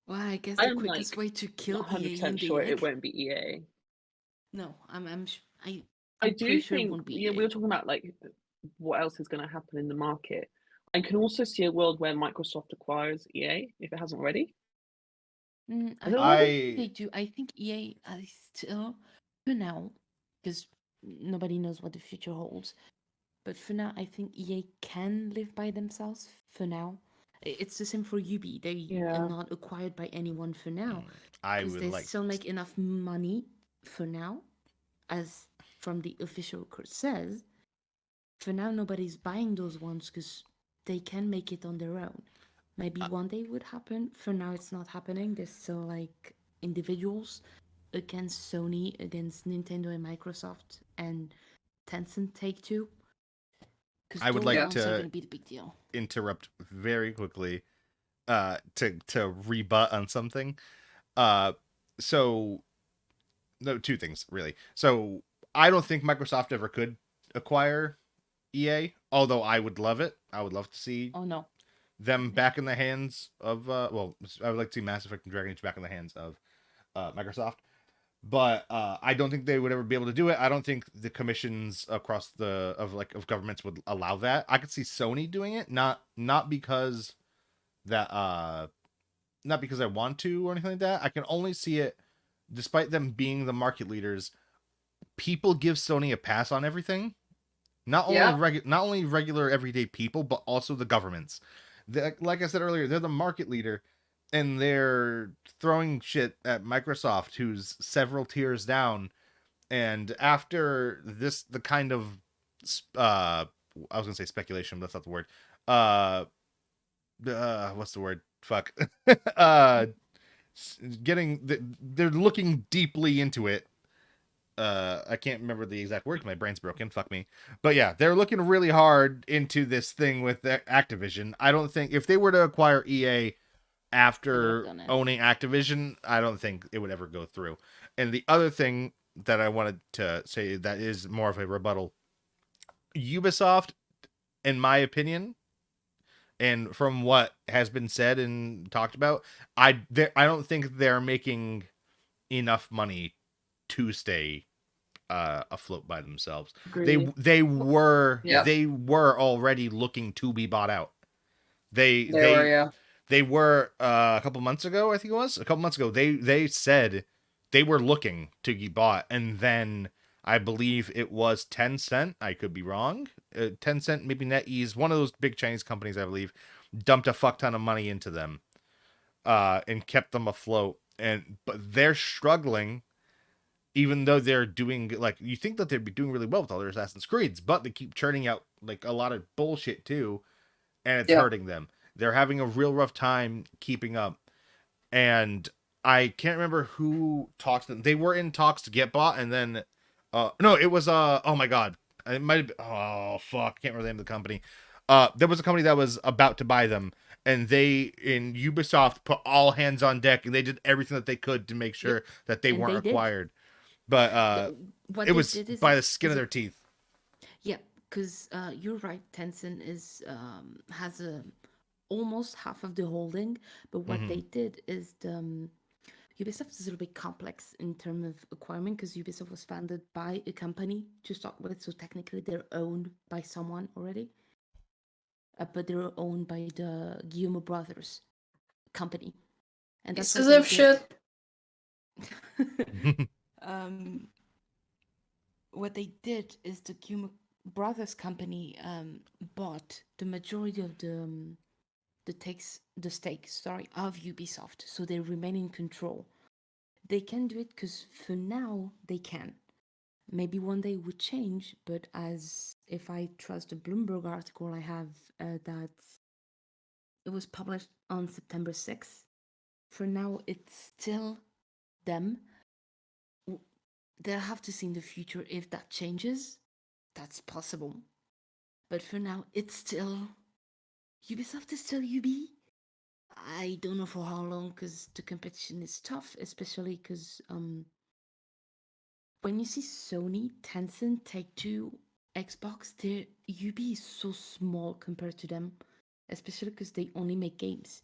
well, I guess the quickest way to kill EA in the sure it won't be EA. No, I'm I do think we were talking about like what else is going to happen in the market. I can also see a world where Microsoft acquires EA if it hasn't already. I think they do. I think EA is still, for now, because nobody knows what the future holds. But for now, I think EA can live by themselves for now. It's the same for Ubi. They are not acquired by anyone for now. Because they still make enough money for now, as from the official record says. For now, nobody's buying those ones because they can make it on their own. Maybe one day would happen. For now, it's not happening. There's still like individuals against Sony, against Nintendo and Microsoft, and Tencent Take-Two. I would like to be the big deal. Interrupt very quickly to rebut on something. So no, two things really. So I don't think Microsoft ever could acquire EA, although I would love it. I would love to see them back in the hands of I would like to see Mass Effect and Dragon Age back in the hands of Microsoft. But I don't think they would ever be able to do it. I don't think the commissions across of governments would allow that. I could see Sony doing it, not because I want to or anything like that. I can only see it, despite them being the market leaders, people give Sony a pass on everything. Not only regular everyday people, but also the governments. Like I said earlier, they're the market leader. And they're throwing shit at Microsoft, who's several tiers down. And after the kind of, I was going to say speculation, but that's not the word. What's the word? Fuck. They're looking deeply into it. I can't remember the exact word. My brain's broken. Fuck me. But yeah, they're looking really hard into this thing with Activision. I don't think if they were to acquire EA after owning Activision, I don't think it would ever go through. And the other thing that I wanted to say that is more of a rebuttal, Ubisoft, in my opinion, and from what has been said and talked about, I don't think they're making enough money to stay afloat by themselves. Agreed. They were already looking to be bought out. They were a couple months ago, I think it was. A couple months ago, they said they were looking to be bought, and then I believe it was Tencent. I could be wrong. Tencent, maybe NetEase, one of those big Chinese companies, I believe, dumped a fuck ton of money into them, and kept them afloat. But they're struggling, even though they're doing you think that they'd be doing really well with all their Assassin's Creeds, but they keep churning out like a lot of bullshit too, and it's hurting them. They're having a real rough time keeping up. And I can't remember who talked to them. They were in talks to get bought, and then no, it was oh my god. It might have been, oh fuck, can't remember the name of the company. There was a company that was about to buy them, and they in Ubisoft put all hands on deck, and they did everything that they could to make sure that they weren't acquired. But it was by the skin of their teeth. Yeah, because you're right. Tencent has almost half of the holding, but what they did is Ubisoft is a little bit complex in terms of acquiring, because Ubisoft was founded by a company to start with, so technically they're owned by someone already, but they're owned by the Guillemot brothers company, and that's pieces of shit. What they did is the Guillemot brothers company bought the majority of the stakes of Ubisoft, so they remain in control. They can do it because for now they can. Maybe one day it would change, but as if I trust the Bloomberg article I have, that it was published on September 6th. For now, it's still them. They'll have to see in the future if that changes. That's possible. But for now, it's still... Ubisoft is still UB. I don't know for how long, because the competition is tough, especially because when you see Sony, Tencent, Take-Two, Xbox, their UB is so small compared to them, especially because they only make games,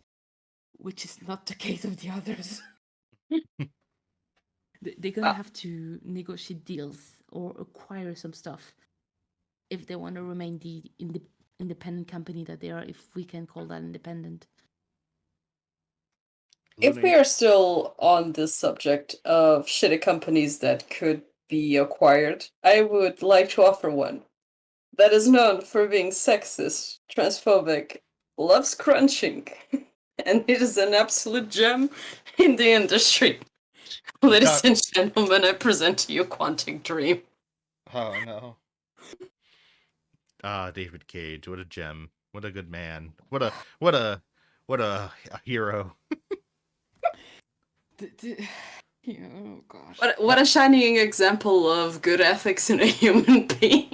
which is not the case of the others. They're gonna have to negotiate deals or acquire some stuff if they want to remain the independent company that they are, if we can call that independent. If we are still on this subject of shitty companies that could be acquired, I would like to offer one that is known for being sexist, transphobic, loves crunching, and it is an absolute gem in the industry. Ladies and gentlemen, I present to you Quantic Dream. Oh no. David Cage, what a gem. What a good man. What a hero. Oh gosh. What a shining example of good ethics in a human being.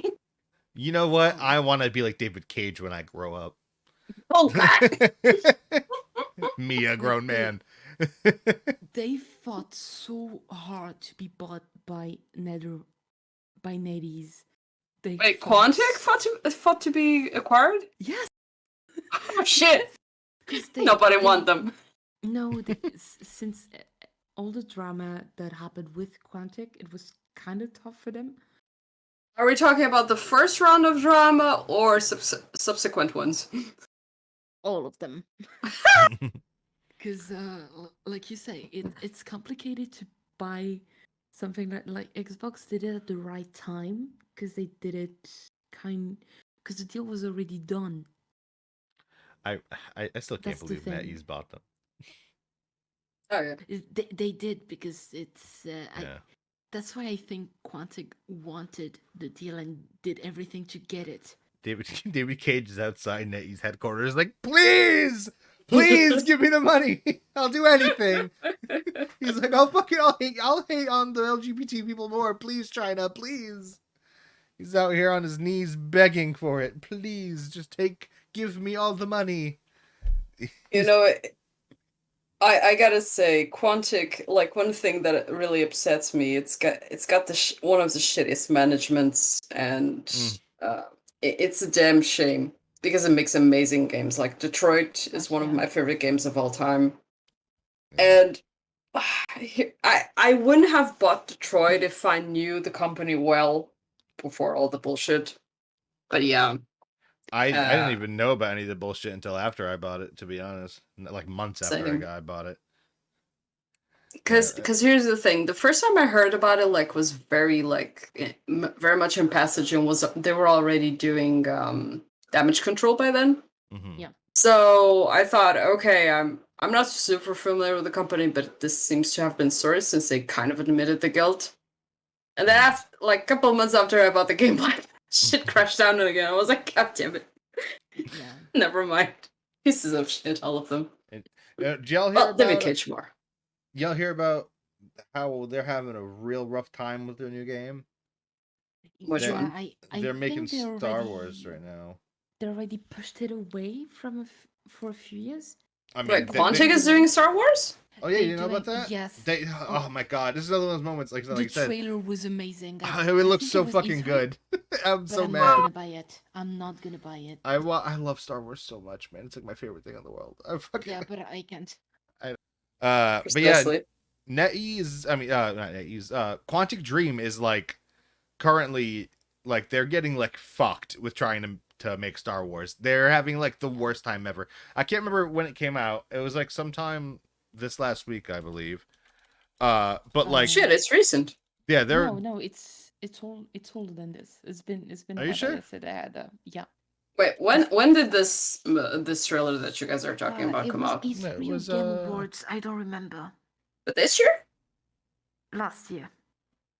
You know what? I want to be like David Cage when I grow up. Oh God. Me, a grown man. They fought so hard to be bought by NetEase. Wait, Quantic fought to be acquired? Yes. Oh shit! Nobody want them. No, since all the drama that happened with Quantic, it was kind of tough for them. Are we talking about the first round of drama or subsequent ones? All of them. Because, like you say, it's complicated to buy something that, like, Xbox did it at the right time, because they did it because the deal was already done. I still can't believe NetEase bought them. Oh yeah, they did, because it's that's why I think Quantic wanted the deal and did everything to get it. David Cage is outside NetEase headquarters, like, please give me the money. I'll do anything. He's like, I'll hate on the LGBT people more. Please, China, please. He's out here on his knees begging for it. Please, just give me all the money. You know, I gotta say, Quantic, like, one thing that really upsets me, it's got one of the shittiest managements, and it's a damn shame because it makes amazing games. Like Detroit is one of my favorite games of all time, and I wouldn't have bought Detroit if I knew the company well before all the bullshit. But yeah. I didn't even know about any of the bullshit until after I bought it, to be honest. Like months after I bought it. Because here's the thing: the first time I heard about it, like, was very much in passage, and they were already doing damage control by then. Mm-hmm. Yeah. So I thought, okay, I'm not super familiar with the company, but this seems to have been sorted since they kind of admitted the guilt. And then after, like, a couple of months after I bought the game, shit crashed down again. I was like, God damn it. Yeah. Never mind. Pieces of shit, all of them. Did y'all hear about David Cage more? Y'all hear about how they're having a real rough time with their new game? Which one? They're making Star Wars right now. They already pushed it away for a few years. I mean, wait, Quantic is doing Star Wars? Oh yeah, you know about that? Yes. Oh my god, this is another one of those moments. Like I said, the trailer was amazing. It looks so fucking good. I'm so mad. I'm not gonna buy it. I'm not gonna buy it. I love Star Wars so much, man. It's like my favorite thing in the world. Yeah, but I can't. But yeah, NetEase. I mean, not NetEase. Quantic Dream is like currently like they're getting like fucked with trying to make Star Wars. They're having like the worst time ever. I can't remember when it came out. It was like sometime this last week, I believe. But like shit, it's recent. Yeah, no, it's older than this. It's been. Are you sure? I said I had yeah. Wait, when did this trailer that you guys are talking about come out? It was Game Awards. I don't remember. But this year? Last year.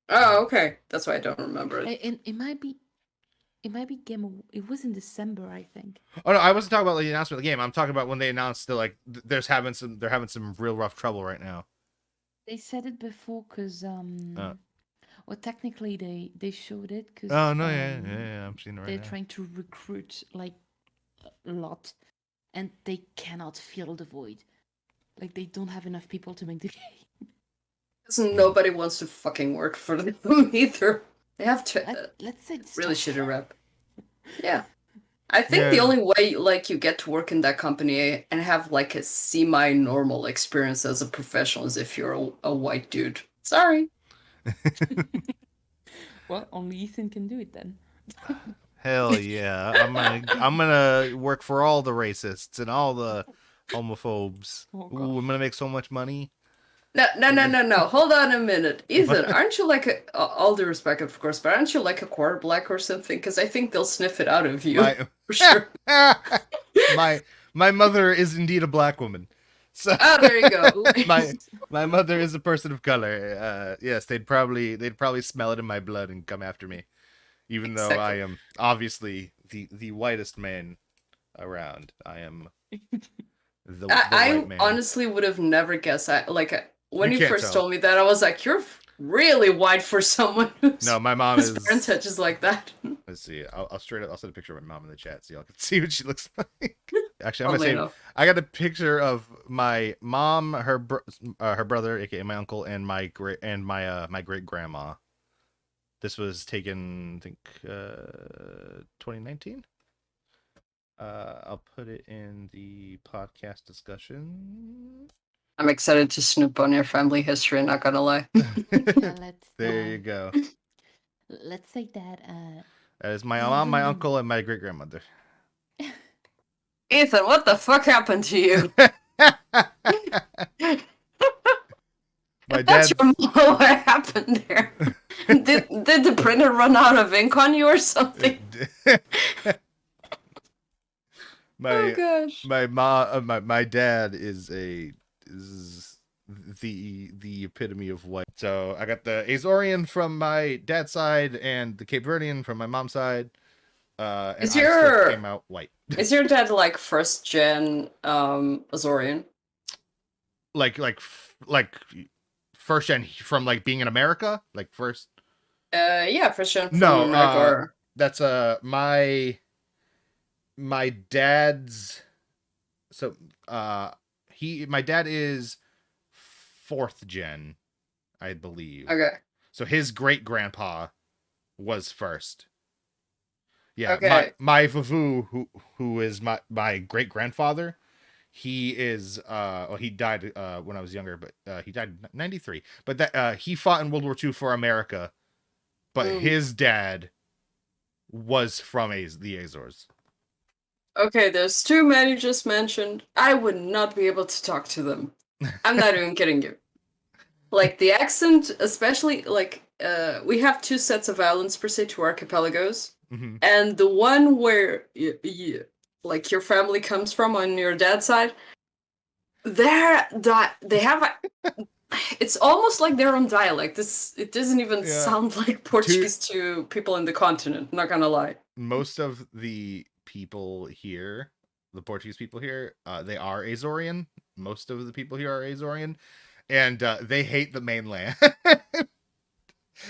Oh, okay. That's why I don't remember it. And it might be. It might be It was in December, I think. Oh no, I wasn't talking about the announcement of the game. I'm talking about when they announced that like they're having some real rough trouble right now. They said it before because well, technically they showed it because oh no, yeah, I'm seeing it right they're now. trying to recruit like a lot, and they cannot fill the void. Like they don't have enough people to make the game. Because nobody wants to fucking work for them either. They have to let's say really shitty rep. Yeah. I think the only way like you get to work in that company and have like a semi-normal experience as a professional is if you're a white dude. Sorry. Well, only Ethan can do it then. Hell yeah. I'm gonna work for all the racists and all the homophobes. Ooh, I'm gonna make so much money. No. Hold on a minute. Ethan, aren't you like all due respect, of course, but aren't you like a quarter black or something? Because I think they'll sniff it out of you. For sure. my mother is indeed a black woman. So there you go. my mother is a person of color. Yes, they'd probably smell it in my blood and come after me. Even though I am obviously the whitest man around. I am the white man. I honestly would have never guessed. When you first told me that, I was like, "You're really white for someone who's my mom whose parentage is like that." Let's see. I'll send a picture of my mom in the chat so y'all can see what she looks like. Actually, I'm gonna say I got a picture of my mom, her brother, aka my uncle, and my great grandma. This was taken, I think, 2019. I'll put it in the podcast discussion. I'm excited to snoop on your family history, not gonna lie. There you go. Let's say that that is my mom, my uncle, and my great grandmother. Ethan, what the fuck happened to you? My dad. What happened there? Did the printer run out of ink on you or something? Oh gosh. My dad is the epitome of white. So I got the Azorian from my dad's side and the Cape Verdean from my mom's side. And I still came out white. Is your dad like first gen Azorian? Like first gen from like being in America? Like first? Yeah, first gen from America. That's my dad's. So my dad is fourth gen, I believe. Okay. So his great grandpa was first. Yeah. Okay. My Vavu, who is my great grandfather, he is he died when I was younger, but he died in 93. But that he fought in World War II for America, but his dad was from the Azores. Okay, there's two men you just mentioned. I would not be able to talk to them. I'm not even kidding you. Like the accent, especially like we have two sets of islands per se, two archipelagos, and the one where like your family comes from on your dad's side, they have it's almost like their own dialect. It doesn't even sound like Portuguese to people in the continent. Not gonna lie. Most of the people here, the Portuguese people here, they are Azorian. Most of the people here are Azorian, and they hate the mainland.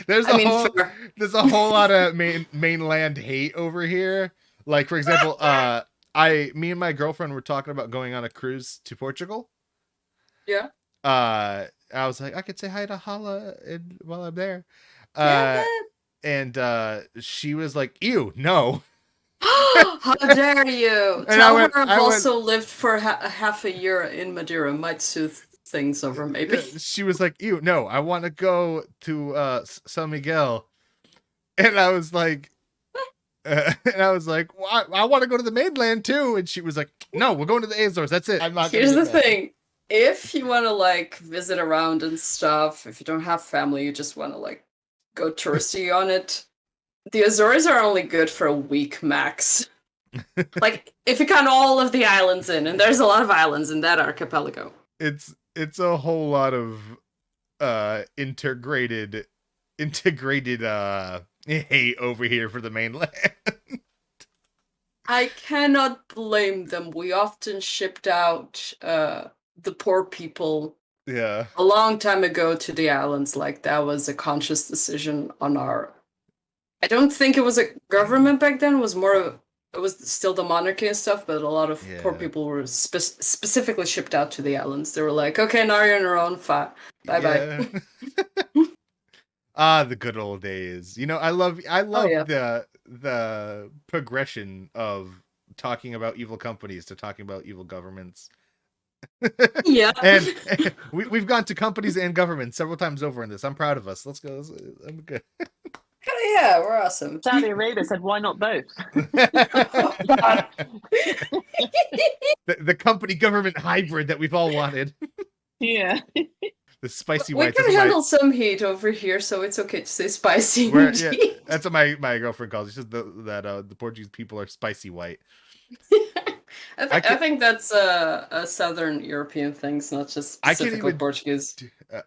There's a whole lot of mainland hate over here. Like for example, me and my girlfriend were talking about going on a cruise to Portugal. Yeah. I was like, I could say hi to Hala while I'm there. And she was like, ew, no. How dare you? Tell her I've also lived for half a year in Madeira. Might soothe things over, maybe. She was like, ew, no, I want to go to San Miguel. And I was like, well, I want to go to the mainland too. And she was like, no, we're going to the Azores. That's it. I'm not. Here's the thing. If you want to like visit around and stuff, if you don't have family, you just want to like go touristy on it. The Azores are only good for a week max. Like if you count all of the islands in, and there's a lot of islands in that archipelago. It's a whole lot of integrated hate over here for the mainland. I cannot blame them. We often shipped out the poor people Yeah. a long time ago to the islands. Like that was a conscious decision on our. I don't think it was a government back then. It was it was still the monarchy and stuff, but a lot of poor Yeah. people were specifically shipped out to the islands. They were like, okay, now you're on your own. Bye bye. Ah, the good old days. You know, I love yeah. the progression of talking about evil companies to talking about evil governments. Yeah. and we've gone to companies and governments several times over in this. I'm proud of us. Let's go. I'm good. Yeah, we're awesome. Saudi Arabia said, why not both? the company government hybrid that we've all wanted. Yeah. The spicy We whites. can handle some heat over here, so it's okay to say spicy. Yeah, that's what my girlfriend calls it. She says that the Portuguese people are spicy white. I think that's a Southern European thing. It's not just specifically Portuguese.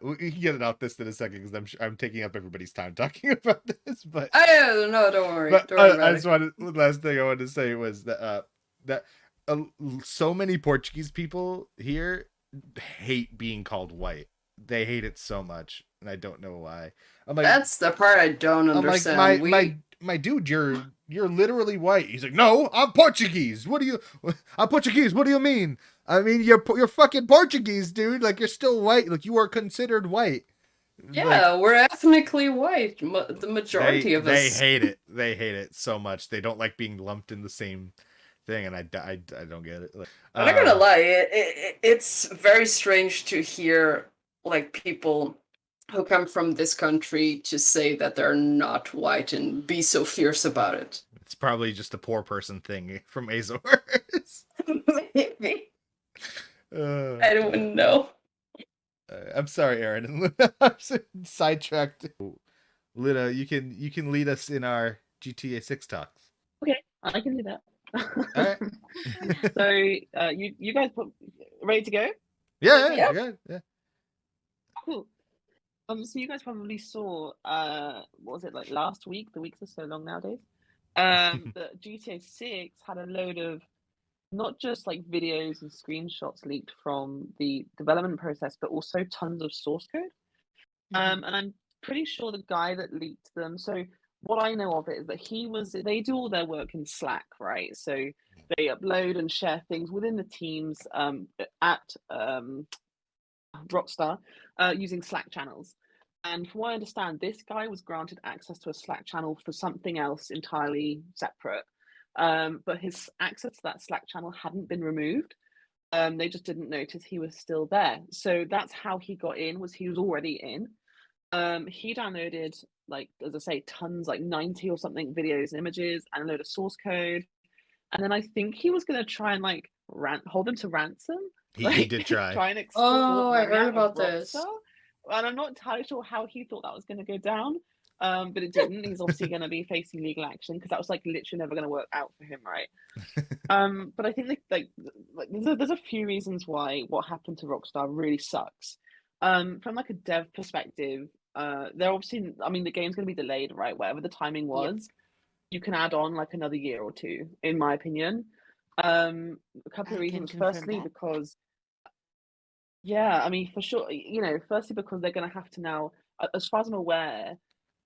We can get it out this in a second because I'm taking up everybody's time talking about this. But no, don't worry. But don't worry about I just wanted the last thing I wanted to say was that so many Portuguese people here hate being called white. They hate it so much, and I don't know why. I'm like, that's the part I don't understand. I'm like, my dude, you're literally white. He's like, no, I'm Portuguese. I'm Portuguese. What do you mean? I mean, you're fucking Portuguese, dude. Like, you're still white. Like, you are considered white. Yeah, like, we're ethnically white. The majority of us. They hate it. They hate it so much. They don't like being lumped in the same thing, and I don't get it. Like, I'm not gonna lie. It's very strange to hear like people who come from this country to say that they're not white and be so fierce about it. It's probably just a poor person thing from Azores. Maybe. I don't know. I'm sorry, Eirin. I'm sidetracked. Lina, you can lead us in our GTA 6 talks. Okay, I can do that. All right. So, you guys ready to go? Yeah. Cool. So you guys probably saw, what was it, like last week? The weeks are so long nowadays. That GTA 6 had a load of not just like videos and screenshots leaked from the development process, but also tons of source code. And I'm pretty sure the guy that leaked them. So what I know of it is that they do all their work in Slack, right? So they upload and share things within the teams at Rockstar using Slack channels. And from what I understand, this guy was granted access to a Slack channel for something else entirely separate. But his access to that Slack channel hadn't been removed. They just didn't notice he was still there. So that's how he got in, was he was already in. He downloaded, like, as I say, tons, like 90 or something videos and images and a load of source code. And then I think he was going to try and like hold them to ransom. He did try and extort I heard about this. And I'm not entirely sure how he thought that was going to go down. But it didn't. He's obviously going to be facing legal action because that was like literally never going to work out for him, right? But I think there's a few reasons why what happened to Rockstar really sucks. From like a dev perspective, they're obviously, I mean, the game's going to be delayed, right? Whatever the timing was, you can add on like another year or two, in my opinion. A couple of reasons. Firstly, because I mean, for sure, firstly because they're going to have to now, as far as I'm aware,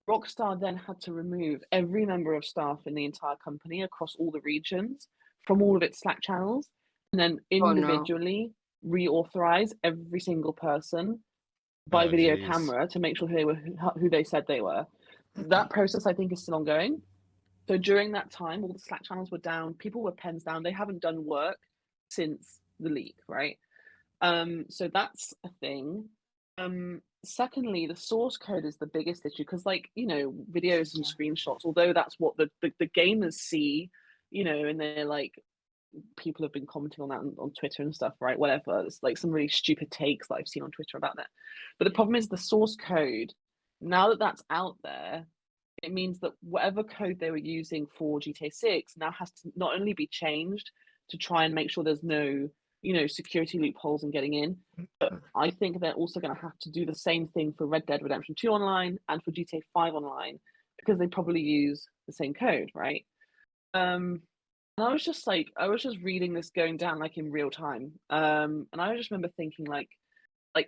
Rockstar then had to remove every member of staff in the entire company across all the regions from all of its Slack channels, and then individually reauthorize every single person by video camera to make sure they were who they said they were. That process, I think, is still ongoing. So during that time, all the Slack channels were down, people were pens down, they haven't done work since the leak, right? So that's a thing. Secondly, the source code is the biggest issue because, like, videos and screenshots, although that's what the gamers see, and they're like, people have been commenting on that on Twitter and stuff, right? Whatever. It's like some really stupid takes that I've seen on Twitter about that. But the problem is the source code, now that that's out there, it means that whatever code they were using for GTA 6 now has to not only be changed to try and make sure there's no security loopholes in getting in, but I think they're also going to have to do the same thing for Red Dead Redemption 2 Online and for GTA 5 Online because they probably use the same code, right? And I was just reading this going down like in real time. And I just remember thinking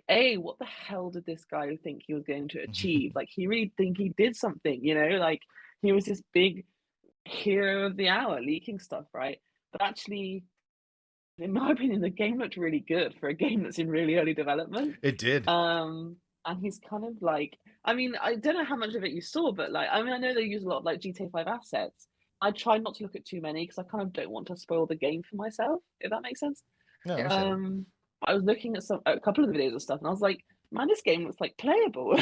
A, what the hell did this guy think he was going to achieve? Like, he really think he did something, like he was this big hero of the hour leaking stuff, right? But actually, in my opinion, the game looked really good for a game that's in really early development. It did. And he's kind of like, I mean, I don't know how much of it you saw, but like, I mean, I know they use a lot of like GTA 5 assets. I try not to look at too many because I kind of don't want to spoil the game for myself, if that makes sense. No, Yeah. I was looking at a couple of the videos and stuff, and I was like, man, this game looks like playable.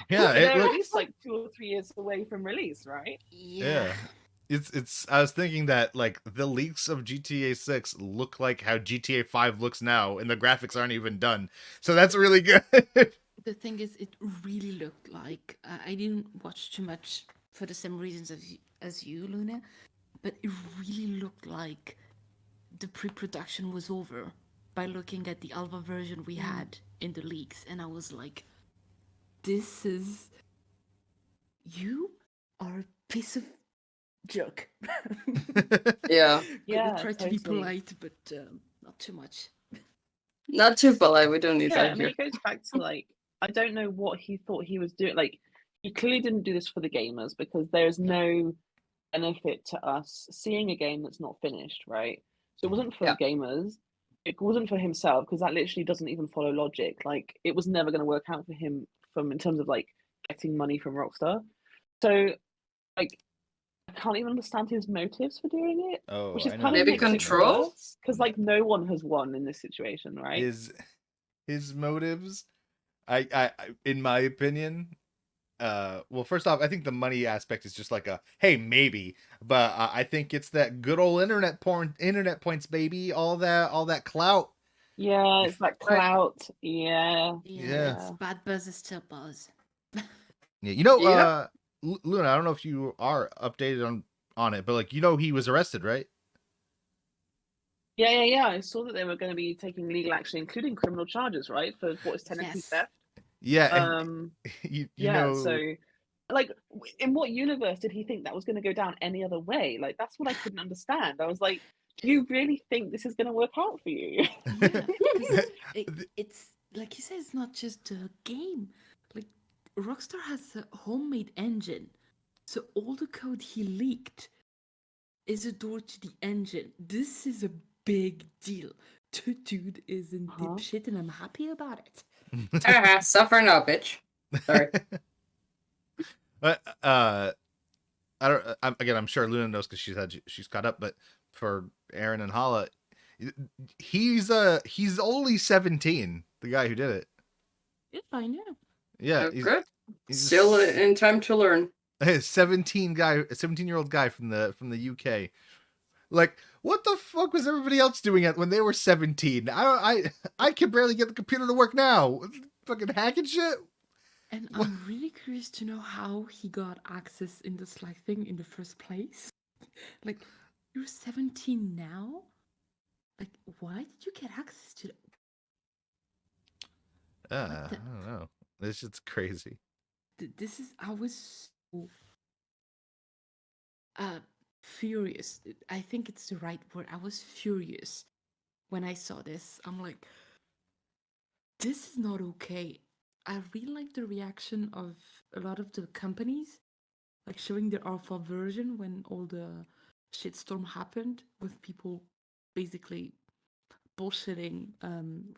Yeah, they're at least like 2 or 3 years away from release, right? Yeah. It's I was thinking that like the leaks of GTA 6 look like how GTA 5 looks now, and the graphics aren't even done. So that's really good. The thing is, it really looked like I didn't watch too much for the same reasons as you, Luna, but it really looked like the pre-production was over by looking at the alpha version we had in the leaks, and I was like, "This is you are a piece of jerk." Yeah. Gonna try to totally. be polite, but not too much. Not too polite. We don't need Yeah, that I mean, here. it goes back to like, I don't know what he thought he was doing. Like, he clearly didn't do this for the gamers because there's no benefit to us seeing a game that's not finished, right? So it wasn't for Yeah. the gamers. It wasn't for himself because that literally doesn't even follow logic. Like, it was never going to work out for him in terms of like getting money from Rockstar. So, like, I can't even understand his motives for doing it, Oh, which is I know kind of Maybe makes it control? worse because like no one has won in this situation, right? His motives, I in my opinion, well, first off, I think the money aspect is just like a hey maybe, but I think it's that good old internet points, baby, all that clout. Yeah, it's like clout. Yeah. It's bad buzz is still buzz. Yeah, Yeah. Luna, I don't know if you are updated on it, but like he was arrested, right? Yeah. I saw that they were going to be taking legal action, including criminal charges, right, for what is technically theft. Yeah, and So, like, in what universe did he think that was going to go down any other way? Like, that's what I couldn't understand. I was like, do you really think this is going to work out for you? Yeah, because it's like you said, it's not just a game. Like Rockstar has a homemade engine, so all the code he leaked is a door to the engine. This is a big deal. The dude is in deep shit, and I'm happy about it. Suffer now, bitch. Sorry. But I don't. I'm sure Luna knows because she's caught up. But for Eirin and Hala, he's only 17. The guy who did it. Yep, I know. Yeah, Good. Still in time to learn. 17-year-old guy from the UK. Like, what the fuck was everybody else doing when they were 17? I can barely get the computer to work now. Fucking hacking shit. And I'm really curious to know how he got access in the Slack thing in the first place. Like, you're 17 now? Like, why did you get access to I don't know. This shit's crazy. I was so furious. I think it's the right word. I was furious when I saw this. I'm like, this is not okay. I really like the reaction of a lot of the companies, like showing their alpha version when all the shitstorm happened with people basically bullshitting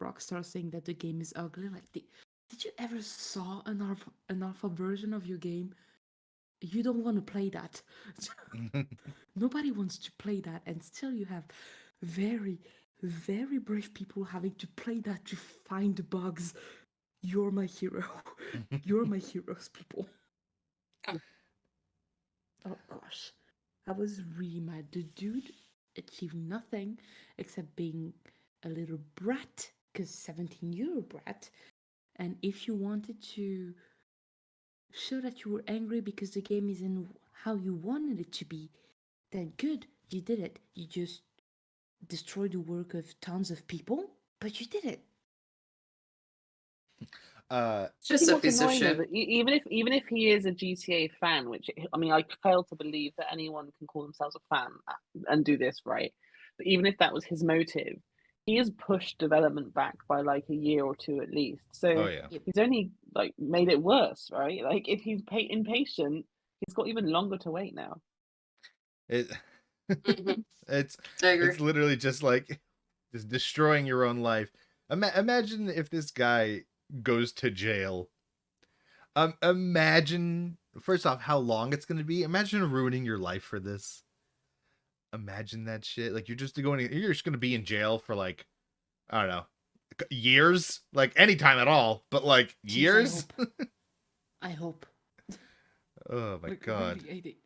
Rockstar saying that the game is ugly. Like, did you ever saw an alpha version of your game? You don't want to play that. Nobody wants to play that, and still you have very, very brave people having to play that to find the bugs. You're my hero. You're my heroes, people. Oh gosh. I was really mad. The dude achieved nothing except being a little brat, because 17 you're a brat. And if you wanted to show that you were angry because the game isn't how you wanted it to be, then good, you did it. You just destroyed the work of tons of people, but you did it. Just a what's piece of annoying is shit. that even if he is a GTA fan, which I mean, I fail to believe that anyone can call themselves a fan and do this right. But even if that was his motive, he has pushed development back by like a year or two at least. So Oh yeah. he's only like made it worse, right? Like if he's impatient, he's got even longer to wait now. It Mhm. it's I agree. it's literally just like just destroying your own life. Imagine if this guy goes to jail. Imagine first off how long it's gonna be. Imagine ruining your life for this. Imagine that shit. Like you're just gonna be in jail for like I don't know years, like any time at all, but like Jeez, years. I hope. Oh my Like, god. really,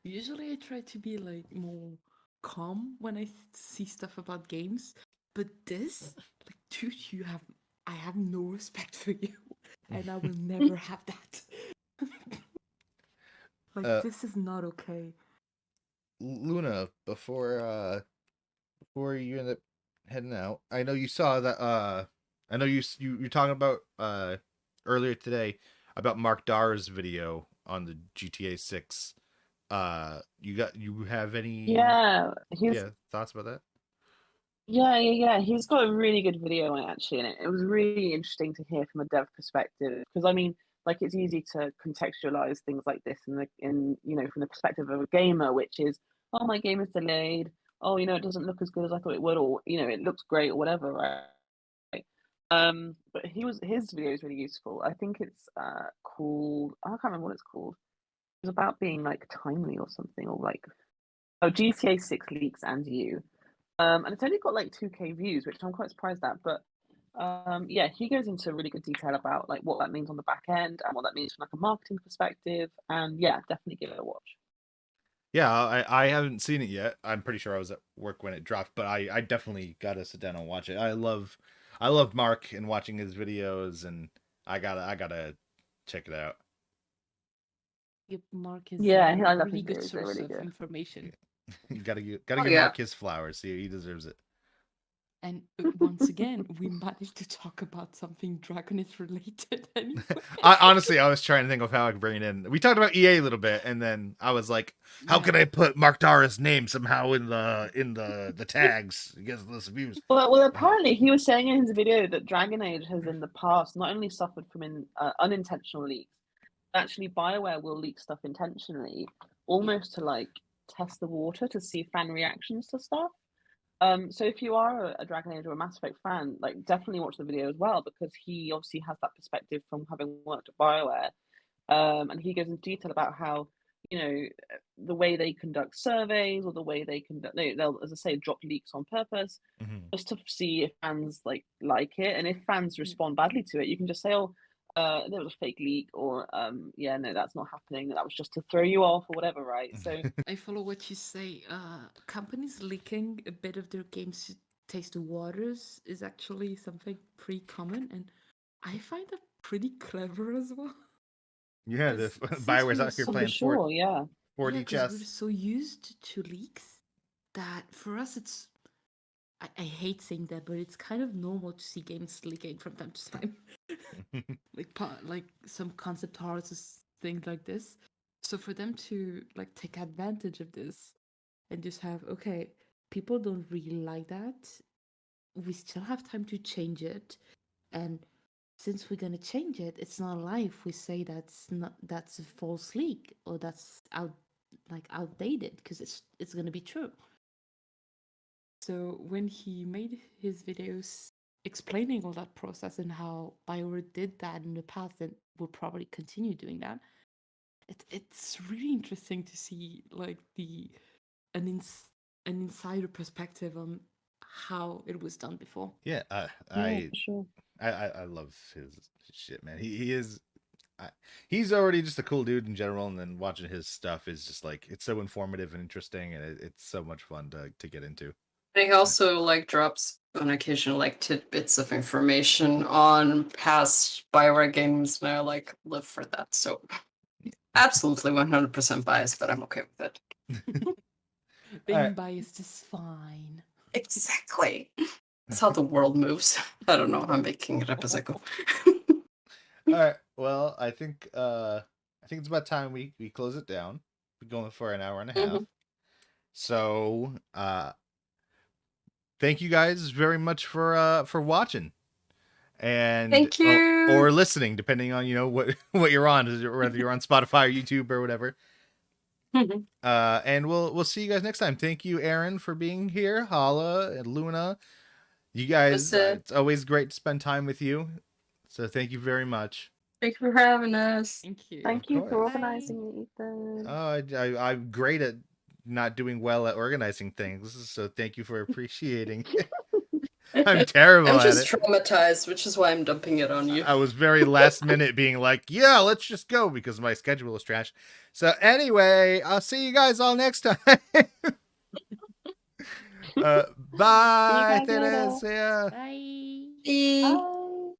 usually I try to be like more calm when I see stuff about games, but this, like, dude, I have no respect for you, and I will never have that. Like, this is not okay. Luna, before you end up heading out, I know you saw that. I know you're talking about earlier today about Mark Darr's video on the GTA 6. You have any thoughts about that? Yeah. He's got a really good video on it actually, and it was really interesting to hear from a dev perspective because I mean, like it's easy to contextualize things like this in from the perspective of a gamer, which is, oh, my game is delayed. Oh, it doesn't look as good as I thought it would, or it looks great or whatever, right? But his video is really useful. I think it's called, I can't remember what it's called. It was about being like timely or something, or like GTA 6 leaks and you. And it's only got like 2K views, which I'm quite surprised at. But yeah, he goes into really good detail about like what that means on the back end and what that means from like a marketing perspective. And yeah, definitely give it a watch. Yeah, I haven't seen it yet. I'm pretty sure I was at work when it dropped, but I definitely gotta sit down and watch it. I love Mark and watching his videos, and I gotta check it out. Yep, Mark is Yeah, I a love really his good videos. They're source really of good. information. You gotta give yeah. Mark his flowers. He deserves it. And once again, we managed to talk about something Dragonite related anyway. Honestly, I was trying to think of how I could bring it in. We talked about EA a little bit, and then I was like, how can I put Mark Darra's name somehow in the tags? He gets less views. Well, apparently he was saying in his video that Dragon Age has in the past not only suffered from unintentional leaks, but actually BioWare will leak stuff intentionally, almost to like test the water to see fan reactions to stuff. So if you are a Dragon Age or a Mass Effect fan, like definitely watch the video as well, because he obviously has that perspective from having worked at BioWare. And he goes into detail about how the way they conduct surveys or the way they conduct they'll, as I say, drop leaks on purpose just to see if fans like it, and if fans respond badly to it, you can just say, oh, there was a fake leak, or yeah, no, that's not happening, that was just to throw you off or whatever, right? So I follow what you say. Companies leaking a bit of their games to taste the waters is actually something pretty common, and I find that pretty clever as well. Yeah, the BioWare's out here playing sure, yeah. 4D Yeah, chess. we're so used to leaks that for us it's. I hate saying that, but it's kind of normal to see games leaking from time to time, like some concept arts, things like this. So for them to like take advantage of this and just have, okay, people don't really like that. We still have time to change it, and since we're gonna change it, it's not a lie if we say that's a false leak or that's outdated, because it's gonna be true. So when he made his videos explaining all that process and how BioWare did that in the past and will probably continue doing that, it's really interesting to see like an insider perspective on how it was done before. Yeah, Yeah, for sure. I love his shit, man. He is. He's already just a cool dude in general, and then watching his stuff is just like, it's so informative and interesting, and it's so much fun to get into. And he also like drops on occasion like tidbits of information on past BioWare games, and I like live for that. So absolutely 100% biased, but I'm okay with it. Being biased is fine. Exactly. That's how the world moves. I don't know. I'm making it up as I go. All right. Well, I think it's about time we close it down. We're going for an hour and a half. Mhm. So, thank you guys very much for watching and Thank you. or listening, depending on what you're on, whether you're on Spotify or YouTube or whatever. And we'll see you guys next time. Thank you, Eirin, for being here. Hala and Luna, you guys. It's always great to spend time with you. So thank you very much. Thank you for having us. Thank you. Thank you for organizing it, Ethan. I'm great at not doing well at organizing things, so thank you for appreciating. I'm terrible I'm just at it. traumatized, which is why I'm dumping it on you. I was very last minute being like, yeah, let's just go because my schedule is trash. So anyway, I'll see you guys all next time. Bye. See you guys later. Bye. Bye. Bye.